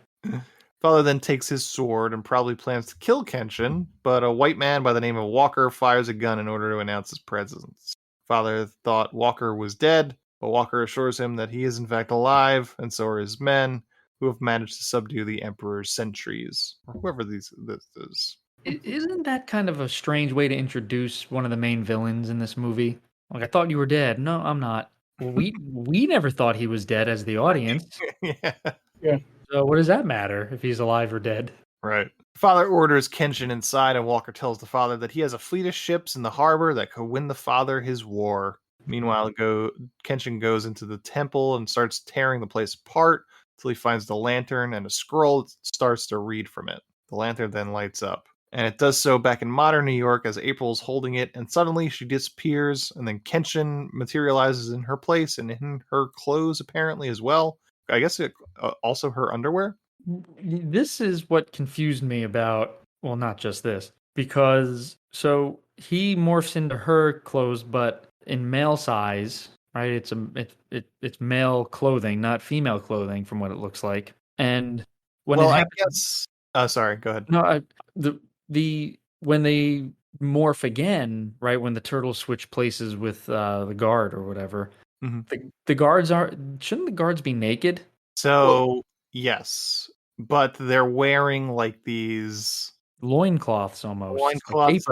Father then takes his sword and probably plans to kill Kenshin, but a white man by the name of Walker fires a gun in order to announce his presence. Father thought Walker was dead, but Walker assures him that he is in fact alive, and so are his men, who have managed to subdue the Emperor's sentries, or whoever this is. Isn't that kind of a strange way to introduce one of the main villains in this movie? Like, I thought you were dead. No, I'm not. Well, we never thought he was dead as the audience. Yeah. So what does that matter if he's alive or dead? Right. Father orders Kenshin inside, and Walker tells the father that he has a fleet of ships in the harbor that could win the father his war. Meanwhile, Kenshin goes into the temple and starts tearing the place apart until he finds the lantern and a scroll that starts to read from it. The lantern then lights up. And it does so back in modern New York as April's holding it, and suddenly she disappears, and then Kenshin materializes in her place and in her clothes apparently as well. I guess also her underwear? This is what confused me about, well, not just this, because so he morphs into her clothes, but in male size, right? It's male clothing, not female clothing, from what it looks like. And when well, it I happens, guess. Sorry, go ahead. no, when they morph again, right? When the turtles switch places with the guard or whatever, the guards shouldn't the guards be naked? So yes, but they're wearing like these loincloths almost. Loincloths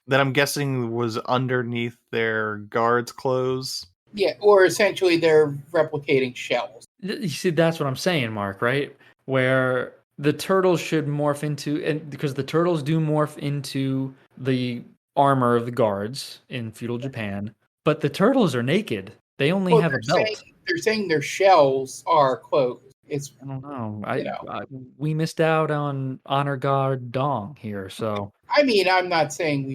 that I'm guessing was underneath their guards' clothes. Yeah, or essentially they're replicating shells. You see, that's what I'm saying, Mark, right? Where the turtles should morph into, and because the turtles do morph into the armor of the guards in feudal Japan, but the turtles are naked. They only have a belt. They're saying their shells are clothes. I don't know. We missed out on honor guard dong here, so. I mean, I'm not saying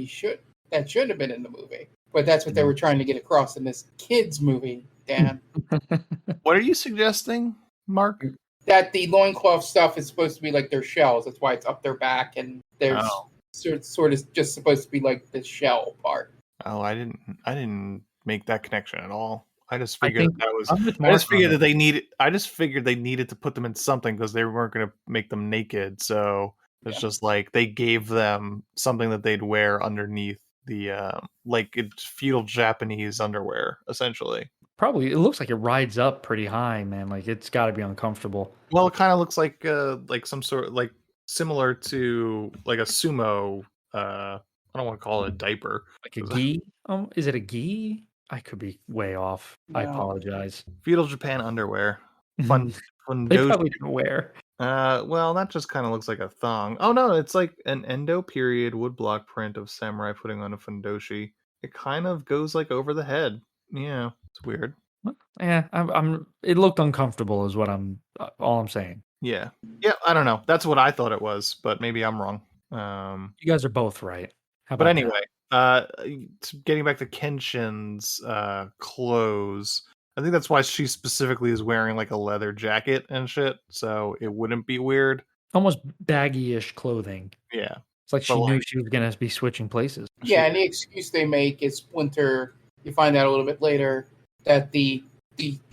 that should have been in the movie, but that's what they were trying to get across in this kids movie, Dan. What are you suggesting, Mark? That the loincloth stuff is supposed to be like their shells. That's why it's up their back, and there's sort of just supposed to be like the shell part. Oh, I didn't make that connection at all. I just figured I just figured they needed to put them in something because they weren't going to make them naked. So it's just like they gave them something that they'd wear underneath the feudal Japanese underwear, essentially. Probably, it looks like it rides up pretty high, man. Like it's got to be uncomfortable. Well, it kind of looks like some sort of similar to like a sumo. I don't want to call it a diaper. Like a gi? Is it a gi? I could be way off. No. I apologize. Feudal Japan underwear. They probably didn't wear. Well, that just kind of looks like a thong. Oh no, it's like an Endo period woodblock print of samurai putting on a fundoshi. It kind of goes like over the head. Yeah, it's weird. Yeah, it looked uncomfortable, is what all I'm saying. Yeah, I don't know. That's what I thought it was, but maybe I'm wrong. You guys are both right. But anyway, getting back to Kenshin's clothes, I think that's why she specifically is wearing like a leather jacket and shit, so it wouldn't be weird. Almost baggy-ish clothing. Yeah. It's like she knew she was going to be switching places. Yeah, and the excuse they make is Splinter, you find out a little bit later, that the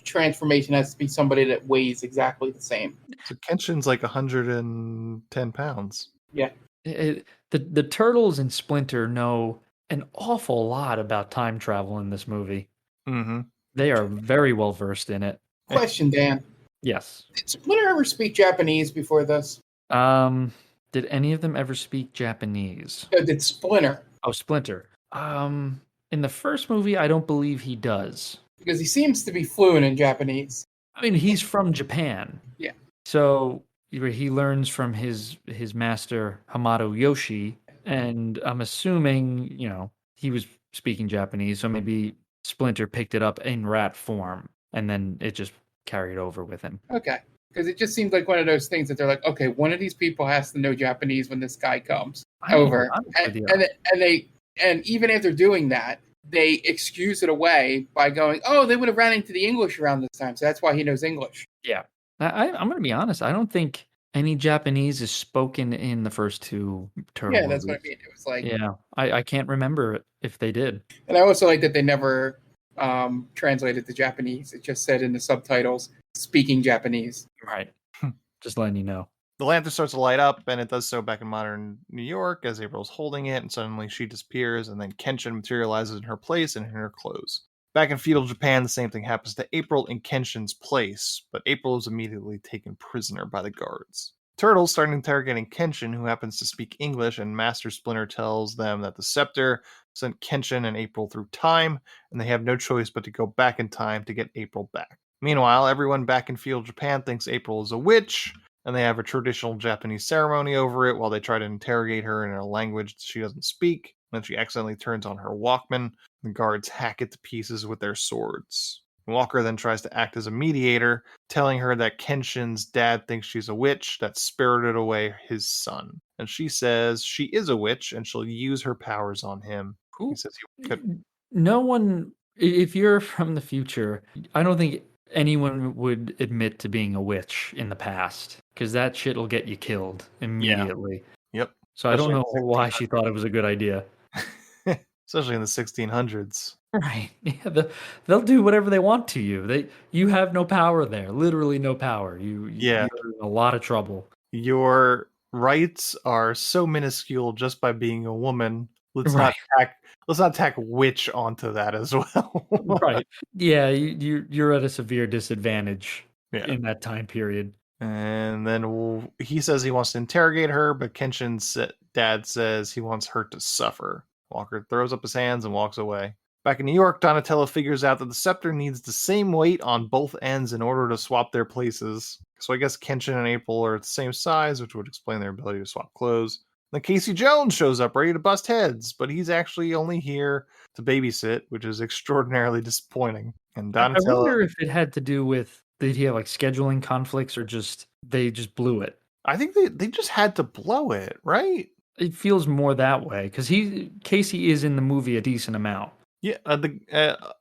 transformation has to be somebody that weighs exactly the same. So Kenshin's like 110 pounds. Yeah. The Turtles and Splinter know an awful lot about time travel in this movie. Mm-hmm. They are very well versed in it. Question, Dan. Yes. Did Splinter ever speak Japanese before this? Did any of them ever speak Japanese? No, did Splinter? Oh, Splinter. In the first movie, I don't believe he does. Because he seems to be fluent in Japanese. I mean, he's from Japan. Yeah. So he learns from his master Hamato Yoshi, And I'm assuming, he was speaking Japanese, so maybe Splinter picked it up in rat form, and then it just carried over with him. Okay. Because it just seems like one of those things that they're like, okay, one of these people has to know Japanese when this guy comes over. And even after doing that, they excuse it away by going, oh, they would have ran into the English around this time, so that's why he knows English. Yeah. I'm going to be honest. I don't think any Japanese is spoken in the first two Turtle movies. That's what I mean. It was like... Yeah, I can't remember if they did. And I also like that they never translated the Japanese. It just said in the subtitles, speaking Japanese. Right. Just letting you know. The lantern starts to light up, and it does so back in modern New York as April's holding it, and suddenly she disappears, and then Kenshin materializes in her place and in her clothes. Back in feudal Japan, the same thing happens to April in Kenshin's place, but April is immediately taken prisoner by the guards. Turtles start interrogating Kenshin, who happens to speak English, and Master Splinter tells them that the scepter sent Kenshin and April through time, and they have no choice but to go back in time to get April back. Meanwhile, everyone back in feudal Japan thinks April is a witch, and they have a traditional Japanese ceremony over it while they try to interrogate her in a language she doesn't speak. Then she accidentally turns on her Walkman. The guards hack it to pieces with their swords. Walker then tries to act as a mediator, telling her that Kenshin's dad thinks she's a witch that spirited away his son. And she says she is a witch and she'll use her powers on him. Cool. He says he could. No one, if you're from the future, I don't think anyone would admit to being a witch in the past, because that shit will get you killed immediately. Yeah. Yep. So I don't know why she thought it was a good idea. Especially in the 1600s. Right. Yeah, they'll do whatever they want to you. You have no power there. Literally no power. You're in a lot of trouble. Your rights are so minuscule just by being a woman. Let's not tack witch onto that as well. Right. Yeah, you're at a severe disadvantage in that time period. And then he says he wants to interrogate her, but Kenshin's dad says he wants her to suffer. Walker throws up his hands and walks away. Back in New York, Donatello figures out that the scepter needs the same weight on both ends in order to swap their places. So I guess Kenshin and April are the same size, which would explain their ability to swap clothes. Then Casey Jones shows up ready to bust heads, but he's actually only here to babysit, which is extraordinarily disappointing. And Donatello... I wonder if it had to do with, did he have like scheduling conflicts, or they just blew it? I think they just had to blow it, right? It feels more that way, because Casey is in the movie a decent amount. Yeah,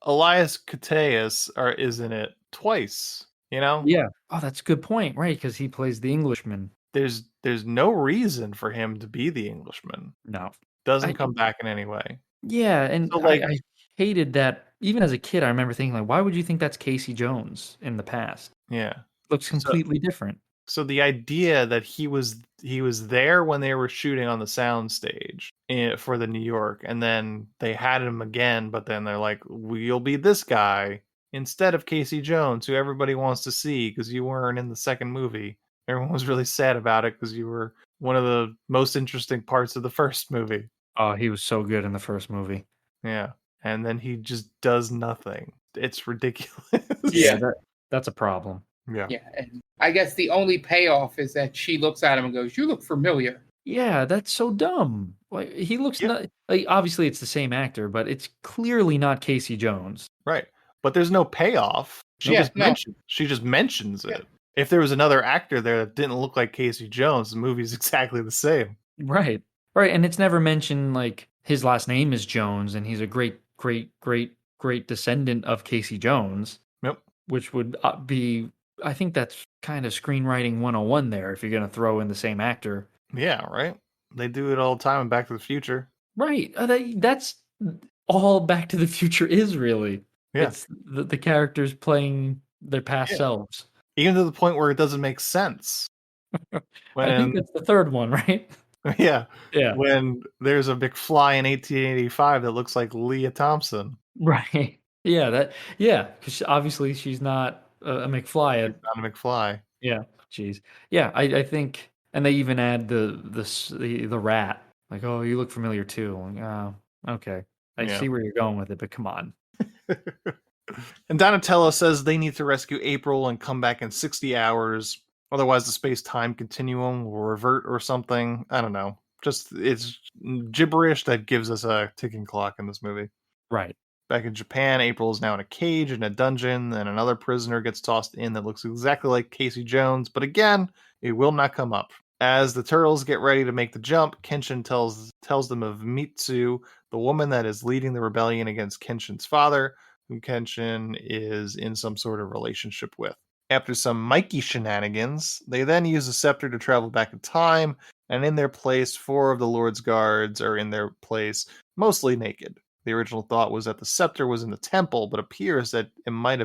Elias Koteas is in it twice, Yeah. Oh, that's a good point, right? Because he plays the Englishman. There's no reason for him to be the Englishman. No. Doesn't come back in any way. Yeah, and so, I hated that. Even as a kid, I remember thinking, like, why would you think that's Casey Jones in the past? Yeah. Looks completely different. So the idea that he was there when they were shooting on the soundstage for the New York, and then they had him again, but then they're like, "You'll be this guy instead of Casey Jones, who everybody wants to see because you weren't in the second movie." Everyone was really sad about it because you were one of the most interesting parts of the first movie. Oh, he was so good in the first movie. Yeah, and then he just does nothing. It's ridiculous. Yeah, that's a problem. Yeah. And I guess the only payoff is that she looks at him and goes, "You look familiar." Yeah, that's so dumb. Like, he looks not like, obviously it's the same actor, but it's clearly not Casey Jones. Right. But there's no payoff. She just mentions it. If there was another actor there that didn't look like Casey Jones, the movie's exactly the same. Right. Right. And it's never mentioned like his last name is Jones and he's a great descendant of Casey Jones. Yep. Which would be, I think that's kind of screenwriting 101 there if you're going to throw in the same actor. Yeah, right. They do it all the time in Back to the Future. Right. That's all Back to the Future is, really. Yeah. It's the characters playing their past selves. Even to the point where it doesn't make sense. I think that's the third one, right? Yeah. Yeah. When there's a McFly in 1885 that looks like Leah Thompson. Right. Yeah. Because obviously she's not a McFly. She's not a McFly. Yeah. Jeez. Yeah. I think, and they even add the rat. Like, oh, you look familiar too. Like, oh, okay. I see where you're going with it, but come on. And Donatello says they need to rescue April and come back in 60 hours. Otherwise, the space-time continuum will revert or something. I don't know. Just it's gibberish that gives us a ticking clock in this movie. Right. Back in Japan, April is now in a cage in a dungeon, and another prisoner gets tossed in that looks exactly like Casey Jones, but again, it will not come up. As the turtles get ready to make the jump, Kenshin tells them of Mitsu, the woman that is leading the rebellion against Kenshin's father, whom Kenshin is in some sort of relationship with. After some Mikey shenanigans, they then use the scepter to travel back in time, and in their place, 4 of the Lord's guards are in their place, mostly naked. The original thought was that the scepter was in the temple, but appears that there might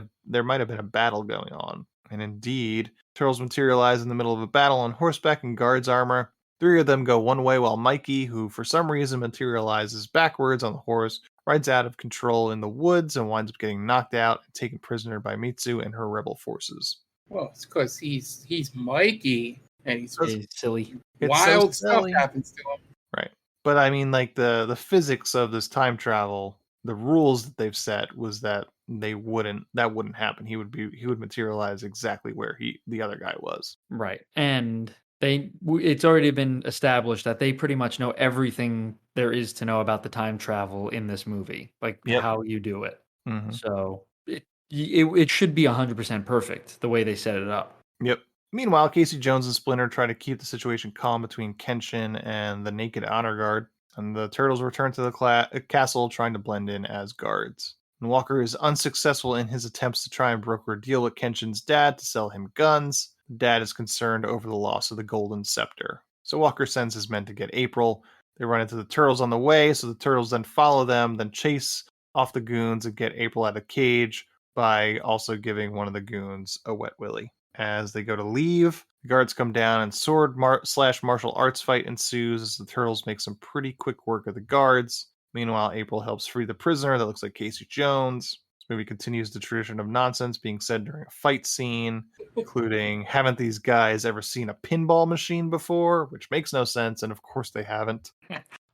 have been a battle going on. And indeed, turtles materialize in the middle of a battle on horseback in guards' armor. 3 of them go one way while Mikey, who for some reason materializes backwards on the horse, rides out of control in the woods and winds up getting knocked out and taken prisoner by Mitsu and her rebel forces. Well, it's because he's Mikey and he's silly. Wild It's so silly. stuff happens to him. Right. But I mean, like the physics of this time travel, the rules that they've set was that that wouldn't happen. He would materialize exactly where the other guy was. Right. And it's already been established that they pretty much know everything there is to know about the time travel in this movie, like how you do it. Mhm. So it should be 100% perfect the way they set it up. Yep. Meanwhile, Casey Jones and Splinter try to keep the situation calm between Kenshin and the naked honor guard, and the turtles return to the castle trying to blend in as guards. And Walker is unsuccessful in his attempts to try and broker a deal with Kenshin's dad to sell him guns. Dad is concerned over the loss of the golden scepter. So Walker sends his men to get April. They run into the turtles on the way, so the turtles then follow them, then chase off the goons and get April out of the cage by also giving one of the goons a wet willy. As they go to leave, the guards come down and sword/martial arts fight ensues as the turtles make some pretty quick work of the guards. Meanwhile, April helps free the prisoner that looks like Casey Jones. This movie continues the tradition of nonsense being said during a fight scene, including, haven't these guys ever seen a pinball machine before? Which makes no sense, and of course they haven't.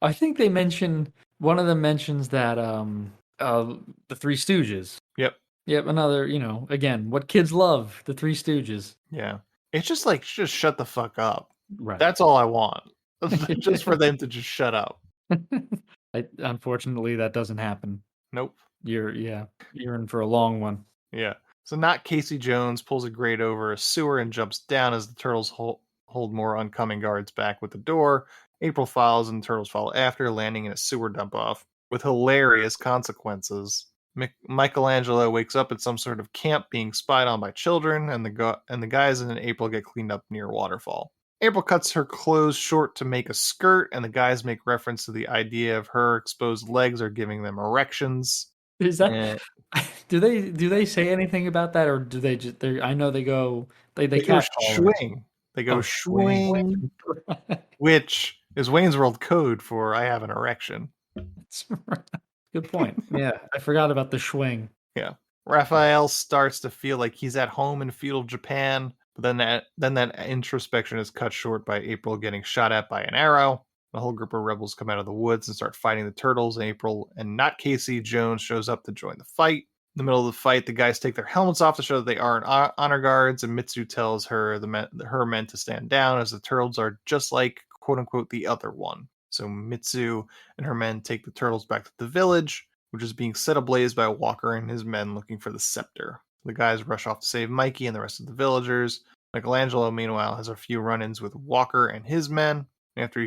I think one of them mentions that the Three Stooges. Yep. Yep, another, again, what kids love, the Three Stooges. Yeah. It's just like, just shut the fuck up. Right. That's all I want. Just for them to just shut up. Unfortunately, that doesn't happen. Nope. You're in for a long one. Yeah. So not Casey Jones pulls a grate over a sewer and jumps down as the turtles hold more oncoming guards back with the door. April follows and the turtles follow after, landing in a sewer dump-off with hilarious consequences. Michelangelo wakes up at some sort of camp being spied on by children, and the guys in April get cleaned up near a waterfall. April cuts her clothes short to make a skirt, and the guys make reference to the idea of her exposed legs are giving them erections. Is that? Do they say anything about that, or do they just? I know they go. They go swing. They go swing, which is Wayne's World code for "I have an erection." Good point. Yeah, I forgot about the swing. Yeah, Raphael starts to feel like he's at home in feudal Japan, but then that introspection is cut short by April getting shot at by an arrow. The whole group of rebels come out of the woods and start fighting the turtles. April and not Casey Jones shows up to join the fight. In the middle of the fight, the guys take their helmets off to show that they aren't honor guards, and Mitsu tells her men to stand down as the turtles are just like quote unquote the other one. So Mitsu and her men take the turtles back to the village, which is being set ablaze by Walker and his men looking for the scepter. The guys rush off to save Mikey and the rest of the villagers. Michelangelo, meanwhile, has a few run-ins with Walker and his men. After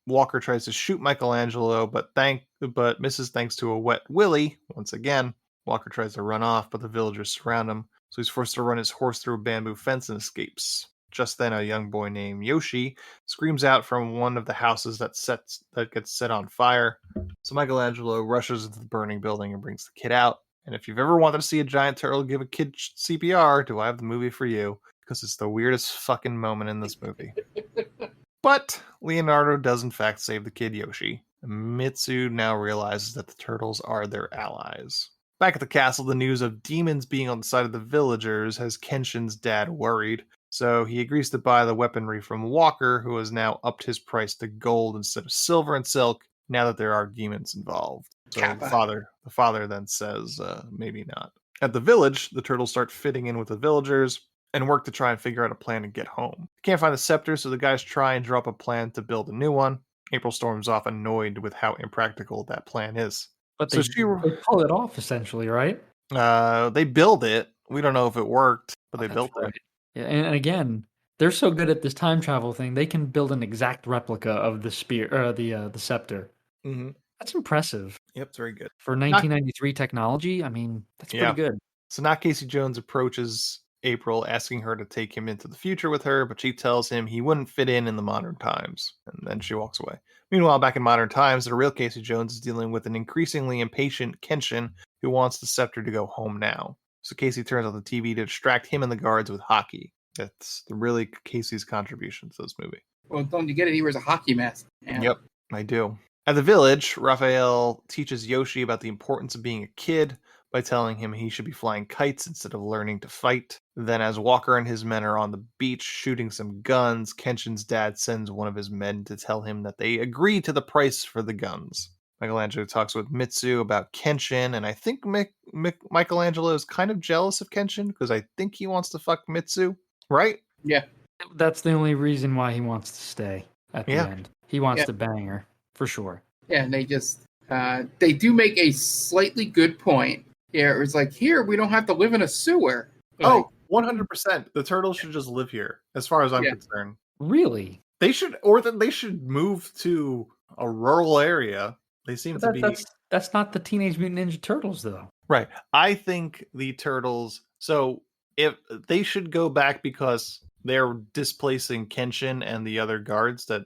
Walker tries to shoot Michelangelo, but misses thanks to a wet willy. Once again, Walker tries to run off, but the villagers surround him, so he's forced to run his horse through a bamboo fence and escapes. Just then, a young boy named Yoshi screams out from one of the houses that gets set on fire. So Michelangelo rushes into the burning building and brings the kid out. And if you've ever wanted to see a giant turtle give a kid CPR, do I have the movie for you? Because it's the weirdest fucking moment in this movie. But Leonardo does in fact save the kid Yoshi. Mitsu now realizes that the turtles are their allies. Back at the castle, the news of demons being on the side of the villagers has Kenshin's dad worried. So he agrees to buy the weaponry from Walker, who has now upped his price to gold instead of silver and silk, now that there are demons involved. So the father then says, maybe not. At the village, the turtles start fitting in with the villagers. and work to try and figure out a plan to get home. They can't find the scepter, so the guys try and draw up a plan to build a new one. April storms off, annoyed with how impractical that plan is. But So they pull it off essentially, right? They build it. We don't know if it worked, but they built it. Yeah, and again, they're so good at this time travel thing. They can build an exact replica of the spear or the scepter. Mm-hmm. That's impressive. Yep, it's very good for 1993 technology. I mean, that's pretty good. So now Casey Jones approaches April, asking her to take him into the future with her, but she tells him he wouldn't fit in the modern times, and then she walks away. Meanwhile, back in modern times, the real Casey Jones is dealing with an increasingly impatient Kenshin who wants the scepter to go home now. So Casey turns on the TV to distract him and the guards with hockey. That's really Casey's contribution to this movie. Well, don't you get it? He wears a hockey mask. Yeah. Yep, I do. At the village, Raphael teaches Yoshi about the importance of being a kid by telling him he should be flying kites instead of learning to fight. Then, as Walker and his men are on the beach shooting some guns, Kenshin's dad sends one of his men to tell him that they agree to the price for the guns. Michelangelo talks with Mitsu about Kenshin, and I think Michelangelo is kind of jealous of Kenshin because I think he wants to fuck Mitsu, right? Yeah. That's the only reason why he wants to stay at the end. He wants to bang her, for sure. Yeah, and they just, they do make a slightly good point. Yeah, it was like, here, we don't have to live in a sewer. Like, 100%. The turtles should just live here, as far as I'm concerned. Really? They should move to a rural area. They seem to be. That's not the Teenage Mutant Ninja Turtles, though. Right. I think the turtles. So if they should go back because they're displacing Kenshin and the other guards that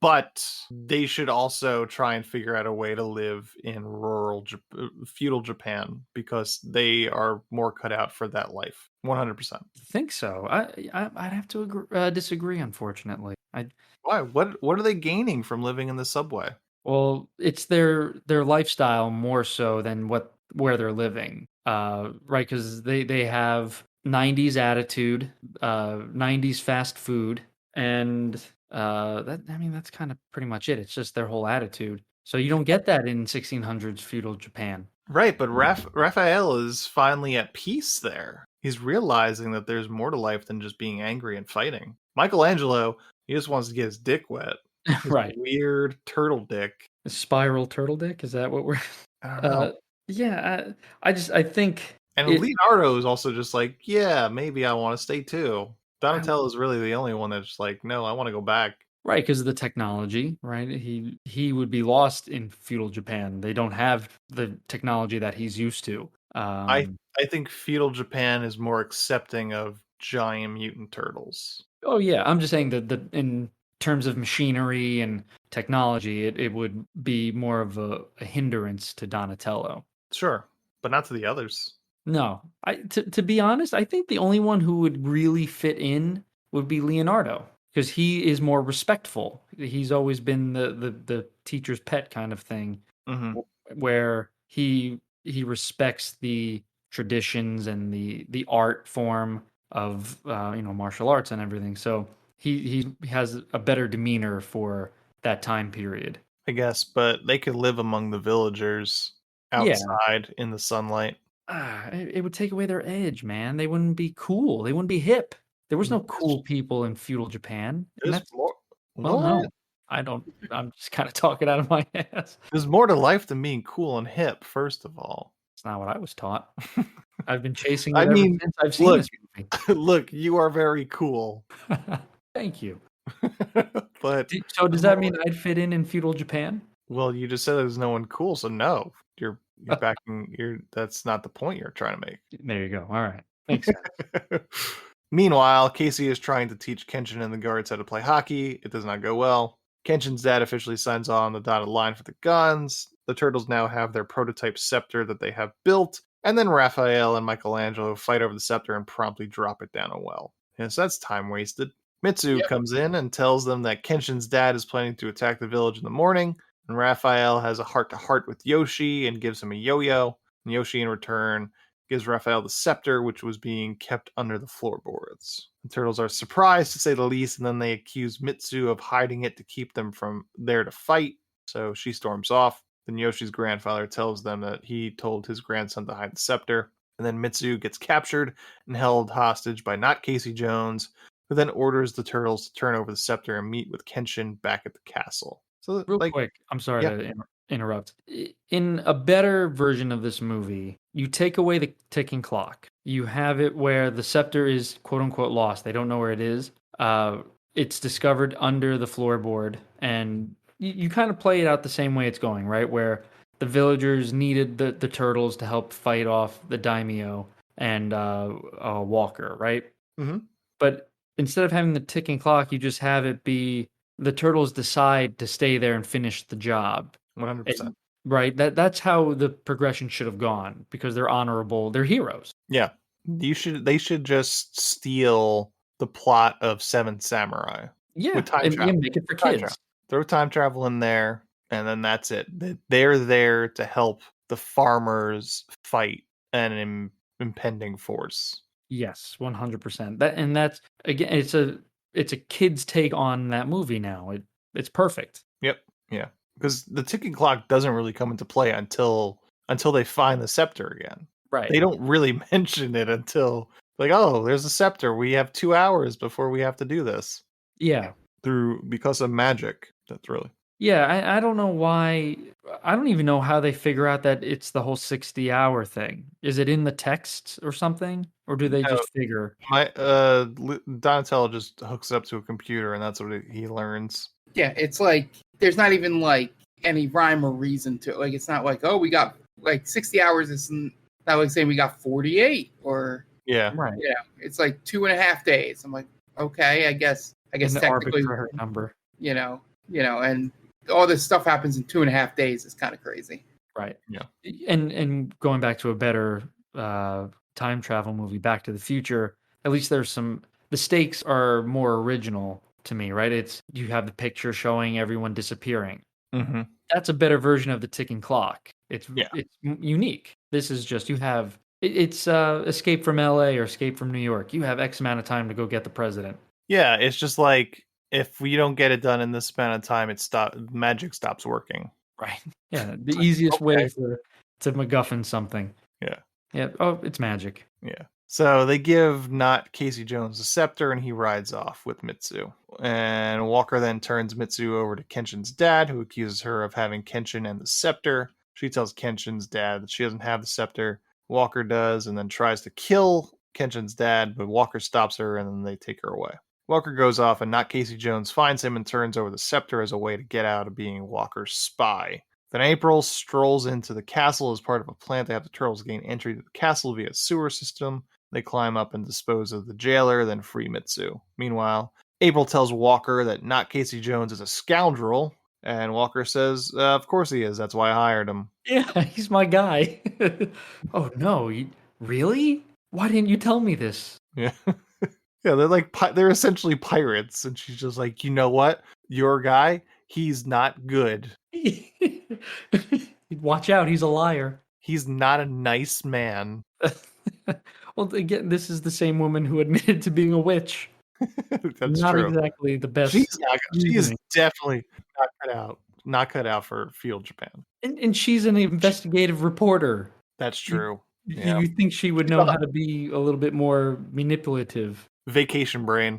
but they should also try and figure out a way to live in rural feudal Japan because they are more cut out for that life. 100%. I think so. I'd have to disagree, unfortunately. Why? What are they gaining from living in the subway? Well, it's their lifestyle more so than where they're living, right? Because they have 90s attitude, 90s fast food, and that's kind of pretty much it. It's just their whole attitude. So you don't get that in 1600s feudal Japan. Right, but Raphael is finally at peace there. He's realizing that there's more to life than just being angry and fighting. Michelangelo, he just wants to get his dick wet. Right. Weird turtle dick. A spiral turtle dick? Is that what we're... I don't know. Yeah, I think... And Leonardo is also just like, yeah, maybe I want to stay too. Donatello is really the only one that's like, no, I want to go back. Right, because of the technology, right? He would be lost in feudal Japan. They don't have the technology that he's used to. I think feudal Japan is more accepting of giant mutant turtles. Oh yeah, I'm just saying that in terms of machinery and technology, it would be more of a hindrance to Donatello. Sure, but not to the others. No, to be honest, I think the only one who would really fit in would be Leonardo because he is more respectful. He's always been the teacher's pet kind of thing, where he respects the traditions and the art form of martial arts and everything. So he has a better demeanor for that time period, I guess. But they could live among the villagers outside in the sunlight. It would take away their edge, man. They wouldn't be cool. They wouldn't be hip. There was no cool people in feudal Japan. No, I don't. I'm just kind of talking out of my ass. There's more to life than being cool and hip. First of all, it's not what I was taught. I've been chasing it ever since I've seen this movie. Look, you are very cool. Thank you. But so does that mean I'd fit in feudal Japan? Well, you just said there's no one cool, so no. You're backing. That's not the point you're trying to make. There you go. All right, makes sense. Meanwhile, Casey is trying to teach Kenshin and the guards how to play hockey. It does not go well. Kenshin's dad officially signs on the dotted line for the guns. The turtles now have their prototype scepter that they have built, and then Raphael and Michelangelo fight over the scepter and promptly drop it down a well. Yes, that's time wasted. Mitsu comes in and tells them that Kenshin's dad is planning to attack the village in the morning, and Raphael has a heart-to-heart with Yoshi and gives him a yo-yo. And Yoshi, in return, gives Raphael the scepter, which was being kept under the floorboards. The turtles are surprised, to say the least, and then they accuse Mitsu of hiding it to keep them from there to fight. So she storms off. Then Yoshi's grandfather tells them that he told his grandson to hide the scepter. And then Mitsu gets captured and held hostage by not Casey Jones, who then orders the turtles to turn over the scepter and meet with Kenshin back at the castle. So, Real like, quick, I'm sorry yeah. to interrupt. In a better version of this movie, you take away the ticking clock. You have it where the scepter is quote unquote lost. They don't know where it is. It's discovered under the floorboard, and you kind of play it out the same way it's going, right? Where the villagers needed the turtles to help fight off the daimyo and Walker, right? Mm-hmm. But instead of having the ticking clock, you just have it be the turtles decide to stay there and finish the job. 100%. Right? That's how the progression should have gone, because they're honorable, they're heroes. Yeah. They should just steal the plot of Seven Samurai. Yeah, With time and travel. make it for Time kids. travel. Throw time travel in there, and then that's it. They're there to help the farmers fight an impending force. Yes, 100%. That's again, it's a kid's take on that movie now. It's perfect. Yep. Yeah. Because the ticking clock doesn't really come into play until they find the scepter again. Right. They don't really mention it until like, oh, there's a scepter. We have 2 hours before we have to do this. Yeah. Because of magic. That's really. Yeah, I don't know why. I don't even know how they figure out that it's the whole 60-hour thing. Is it in the text or something? Or do they just figure? Donatello just hooks it up to a computer, and that's what he learns. Yeah, it's like there's not even like any rhyme or reason to it. Like it's not like, oh, we got like 60 hours. It's not like saying we got 48 or Right. Yeah, it's like 2.5 days. I'm like, okay, I guess technically number. You know, and all this stuff happens in 2.5 days. It's kind of crazy. Right. Yeah. And going back to a better time travel movie, Back to the Future, at least the stakes are more original to me, right? It's you have the picture showing everyone disappearing. Mm-hmm. That's a better version of the ticking clock. It's unique. This is just it's Escape from LA or Escape from New York. You have X amount of time to go get the president. Yeah, it's just like if we don't get it done in this amount of time, magic stops working. Right. Yeah. The easiest way to MacGuffin something. Yeah. Yeah. Oh, it's magic. Yeah. So they give not Casey Jones the scepter, and he rides off with Mitsu. And Walker then turns Mitsu over to Kenshin's dad, who accuses her of having Kenshin and the scepter. She tells Kenshin's dad that she doesn't have the scepter. Walker does, and then tries to kill Kenshin's dad, but Walker stops her, and then they take her away. Walker goes off, and not Casey Jones finds him and turns over the scepter as a way to get out of being Walker's spy. Then April strolls into the castle as part of a plan to have the turtles gain entry to the castle via a sewer system. They climb up and dispose of the jailer, then free Mitsu. Meanwhile, April tells Walker that not Casey Jones is a scoundrel, and Walker says, of course he is, that's why I hired him. Yeah, he's my guy. Oh no, really? Why didn't you tell me this? Yeah. Yeah, they're essentially pirates, and she's just like, you know what? Your guy, he's not good. Watch out, he's a liar. He's not a nice man. Well, again, this is the same woman who admitted to being a witch. That's not true. Exactly the best. She is definitely not cut out for Feudal Japan. And she's an investigative reporter. That's true. You think she would know how to be a little bit more manipulative? Vacation brain.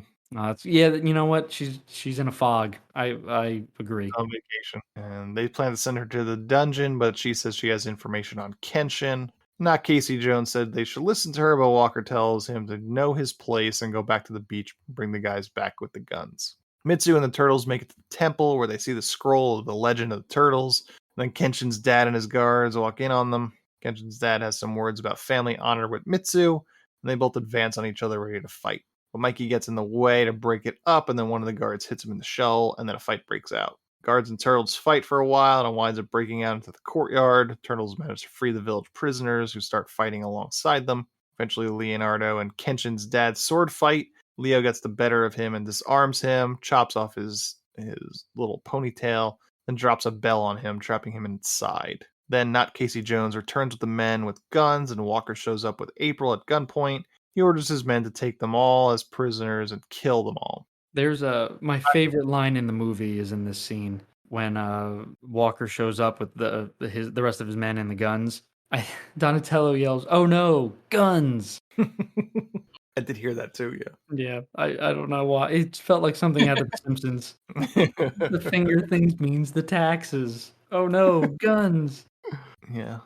You know what? She's in a fog. I agree. On vacation. And they plan to send her to the dungeon, but she says she has information on Kenshin. Not Casey Jones said they should listen to her, but Walker tells him to know his place and go back to the beach and bring the guys back with the guns. Mitsu and the turtles make it to the temple where they see the scroll of the legend of the turtles. Then Kenshin's dad and his guards walk in on them. Kenshin's dad has some words about family honor with Mitsu, and they both advance on each other ready to fight. But Mikey gets in the way to break it up, and then one of the guards hits him in the shell, and then a fight breaks out. Guards and turtles fight for a while, and it winds up breaking out into the courtyard. Turtles manage to free the village prisoners, who start fighting alongside them. Eventually, Leonardo and Kenshin's dad sword fight. Leo gets the better of him and disarms him, chops off his little ponytail, then drops a bell on him, trapping him inside. Then not Casey Jones returns with the men with guns, and Walker shows up with April at gunpoint. He orders his men to take them all as prisoners and kill them all. There's my favorite line in the movie is in this scene when Walker shows up with the rest of his men and the guns. Donatello yells, "Oh no, guns!" I did hear that too. Yeah, I don't know why. It felt like something out of The Simpsons. The finger things means the taxes. Oh no, guns! Yeah.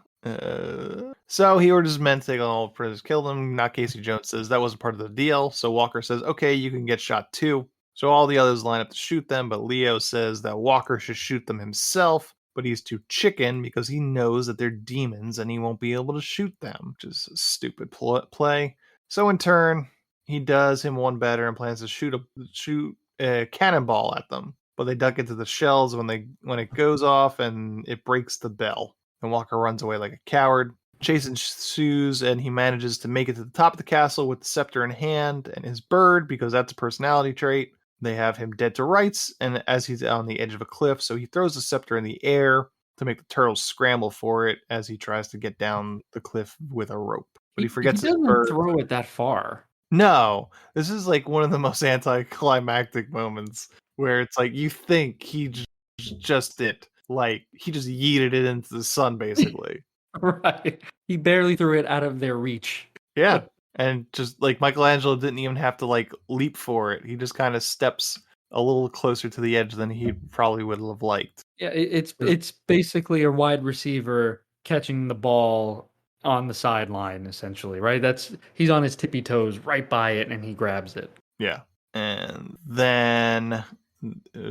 So he orders his men to take on all prisoners, kill them. Not Casey Jones says that wasn't part of the deal. So Walker says, okay, you can get shot too. So all the others line up to shoot them, but Leo says that Walker should shoot them himself, but he's too chicken because he knows that they're demons and he won't be able to shoot them, which is a stupid play. So in turn, he does him one better and plans to shoot a cannonball at them, but they duck into the shells when it goes off and it breaks the bell. And Walker runs away like a coward. Chase ensues, and he manages to make it to the top of the castle with the scepter in hand and his bird, because that's a personality trait. They have him dead to rights, and as he's on the edge of a cliff, so he throws the scepter in the air to make the turtles scramble for it as he tries to get down the cliff with a rope. But he forgets his doesn't bird. throw it that far. No, this is like one of the most anticlimactic moments where it's like you think he just did. Like, he just yeeted it into the sun, basically. Right. He barely threw it out of their reach. Yeah. And just, like, Michelangelo didn't even have to, like, leap for it. He just kind of steps a little closer to the edge than he probably would have liked. Yeah, it's basically a wide receiver catching the ball on the sideline, essentially, right? He's on his tippy toes right by it, and he grabs it. Yeah. And then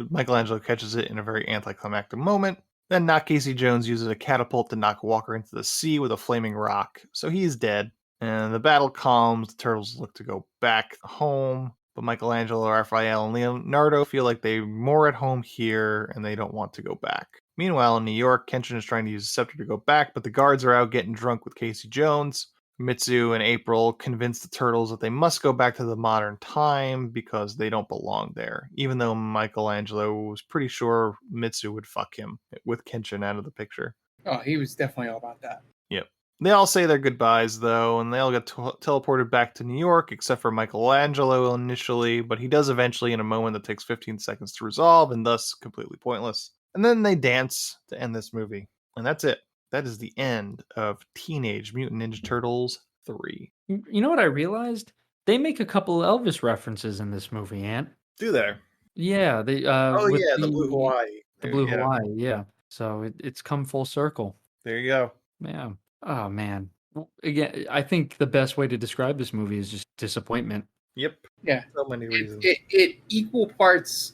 Michelangelo catches it in a very anticlimactic moment. Then Not Casey Jones uses a catapult to knock Walker into the sea with a flaming rock, so he's dead. And the battle calms. The turtles look to go back home, but Michelangelo, Raphael, and Leonardo feel like they're more at home here, and they don't want to go back. Meanwhile, in New York, Kenshin is trying to use the scepter to go back, but the guards are out getting drunk with Casey Jones. Mitsu and April convince the turtles that they must go back to the modern time because they don't belong there, even though Michelangelo was pretty sure Mitsu would fuck him with Kenshin out of the picture. Oh, he was definitely all about that. Yep. They all say their goodbyes, though, and they all get teleported back to New York, except for Michelangelo initially, but he does eventually in a moment that takes 15 seconds to resolve, and thus completely pointless. And then they dance to end this movie. And that's it. That is the end of Teenage Mutant Ninja Turtles 3. You know what I realized? They make a couple Elvis references in this movie, Ant. Do they? Yeah, they. The Blue Hawaii. The Blue Hawaii, yeah. So it's come full circle. There you go. Yeah. Oh man. Again, I think the best way to describe this movie is just disappointment. Yep. Yeah. So many reasons. It equal parts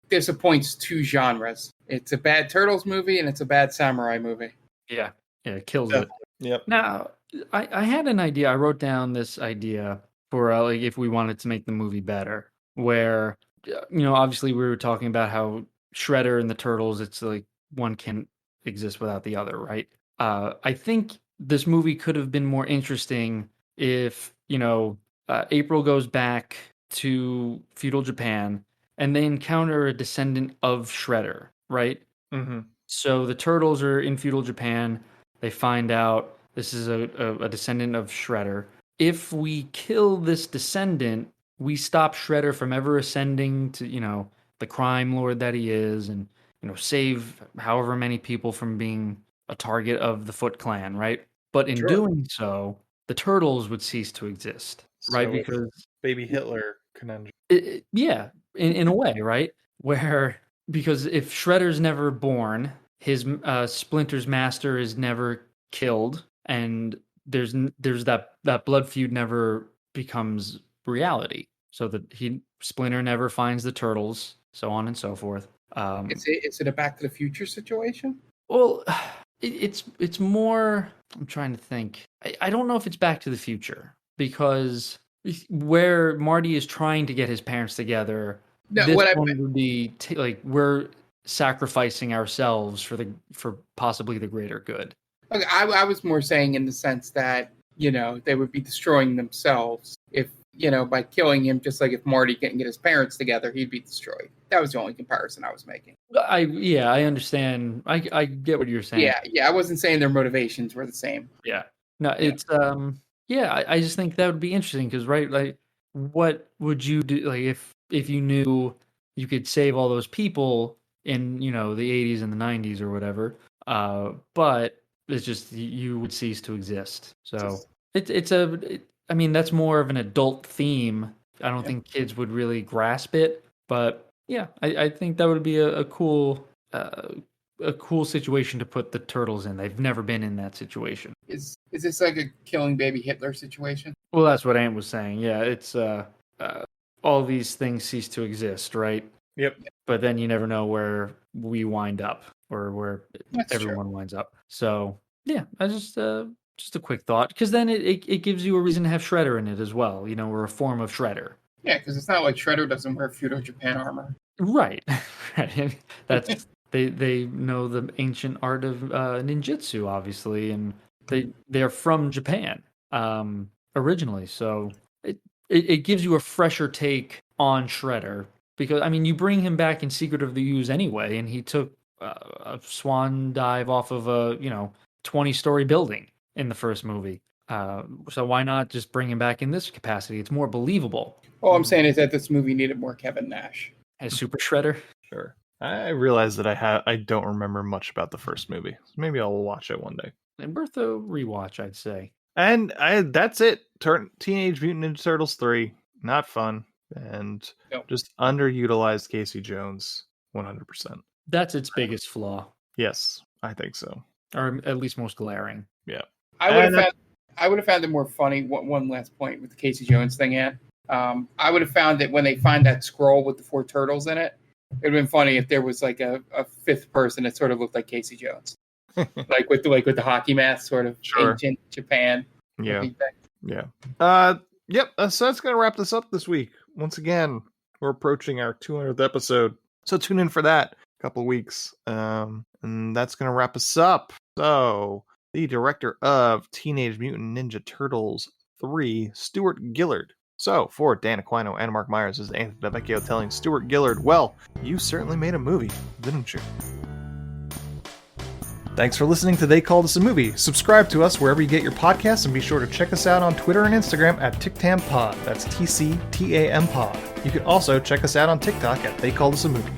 disappoints two genres. It's a bad Turtles movie and it's a bad samurai movie. Yeah. Yeah, it kills it. Yep. Now, I had an idea. I wrote down this idea for like if we wanted to make the movie better, where obviously we were talking about how Shredder and the Turtles, it's like one can't exist without the other, right? I think this movie could have been more interesting if, April goes back to feudal Japan and they encounter a descendant of Shredder, right? Mm-hmm. So the Turtles are in feudal Japan. They find out this is a descendant of Shredder. If we kill this descendant, we stop Shredder from ever ascending to, the crime lord that he is and, save however many people from being a target of the Foot Clan, right? But in doing so, the Turtles would cease to exist, right? Because baby Hitler conundrum. Yeah, in a way, right? Because if Shredder's never born, his Splinter's master is never killed, and there's that blood feud never becomes reality. So that Splinter never finds the Turtles, so on and so forth. Is it a Back to the Future situation? Well, it's more. I'm trying to think. I don't know if it's Back to the Future because where Marty is trying to get his parents together, this one would be like we're sacrificing ourselves for possibly the greater good. Okay, I was more saying in the sense that they would be destroying themselves if by killing him, just like if Marty couldn't get his parents together, he'd be destroyed. That was the only comparison I was making. I understand. I get what you're saying. Yeah. I wasn't saying their motivations were the same. Yeah. No, it's I just think that would be interesting because right, like, what would you do like if you knew you could save all those people in the 80s and the 90s or whatever, but it's just you would cease to exist. So I mean, that's more of an adult theme. I don't think kids would really grasp it, but yeah, I think that would be a cool situation to put the turtles in. They've never been in that situation. Is this like a killing baby Hitler situation? Well, that's what Ant was saying. Yeah, it's all these things cease to exist, right? Yep. But then you never know where we wind up or where everyone winds up. So yeah, I just a quick thought, because then it gives you a reason to have Shredder in it as well. Or a form of Shredder. Yeah, because it's not like Shredder doesn't wear Feudal Japan armor. Right. Right. That's they know the ancient art of ninjutsu, obviously, and they're from Japan originally. So it gives you a fresher take on Shredder, because I mean, you bring him back in Secret of the Ooze anyway, and he took a swan dive off of a 20-story building in the first movie. So why not just bring him back in this capacity? It's more believable. All I'm saying is that this movie needed more Kevin Nash as Super Shredder. Sure. I realize that I don't remember much about the first movie. So maybe I'll watch it one day. And worth a rewatch, I'd say. And that's it. Teenage Mutant Ninja Turtles 3. Not fun. And just underutilized Casey Jones 100%. That's its biggest flaw. Yes, I think so. Or at least most glaring. Yeah. I would have found it more funny. One last point with the Casey Jones thing, Ann. I would have found that when they find that scroll with the 4 turtles in it, it would have been funny if there was like a fifth person that sort of looked like Casey Jones, like with the hockey mask, sort of ancient Japan. Yeah. Yeah. Yep. So that's gonna wrap this up this week. Once again, we're approaching our 200th episode, so tune in for that in a couple of weeks. And that's gonna wrap us up. So the director of Teenage Mutant Ninja Turtles 3, Stuart Gillard. So, for Dan Aquino and Mark Myers, this is Anthony DeVecchio telling Stuart Gillard, well, you certainly made a movie, didn't you? Thanks for listening to They Called Us a Movie. Subscribe to us wherever you get your podcasts, and be sure to check us out on Twitter and Instagram at TicTamPod. That's TCTAM Pod. You can also check us out on TikTok at They Called Us a Movie.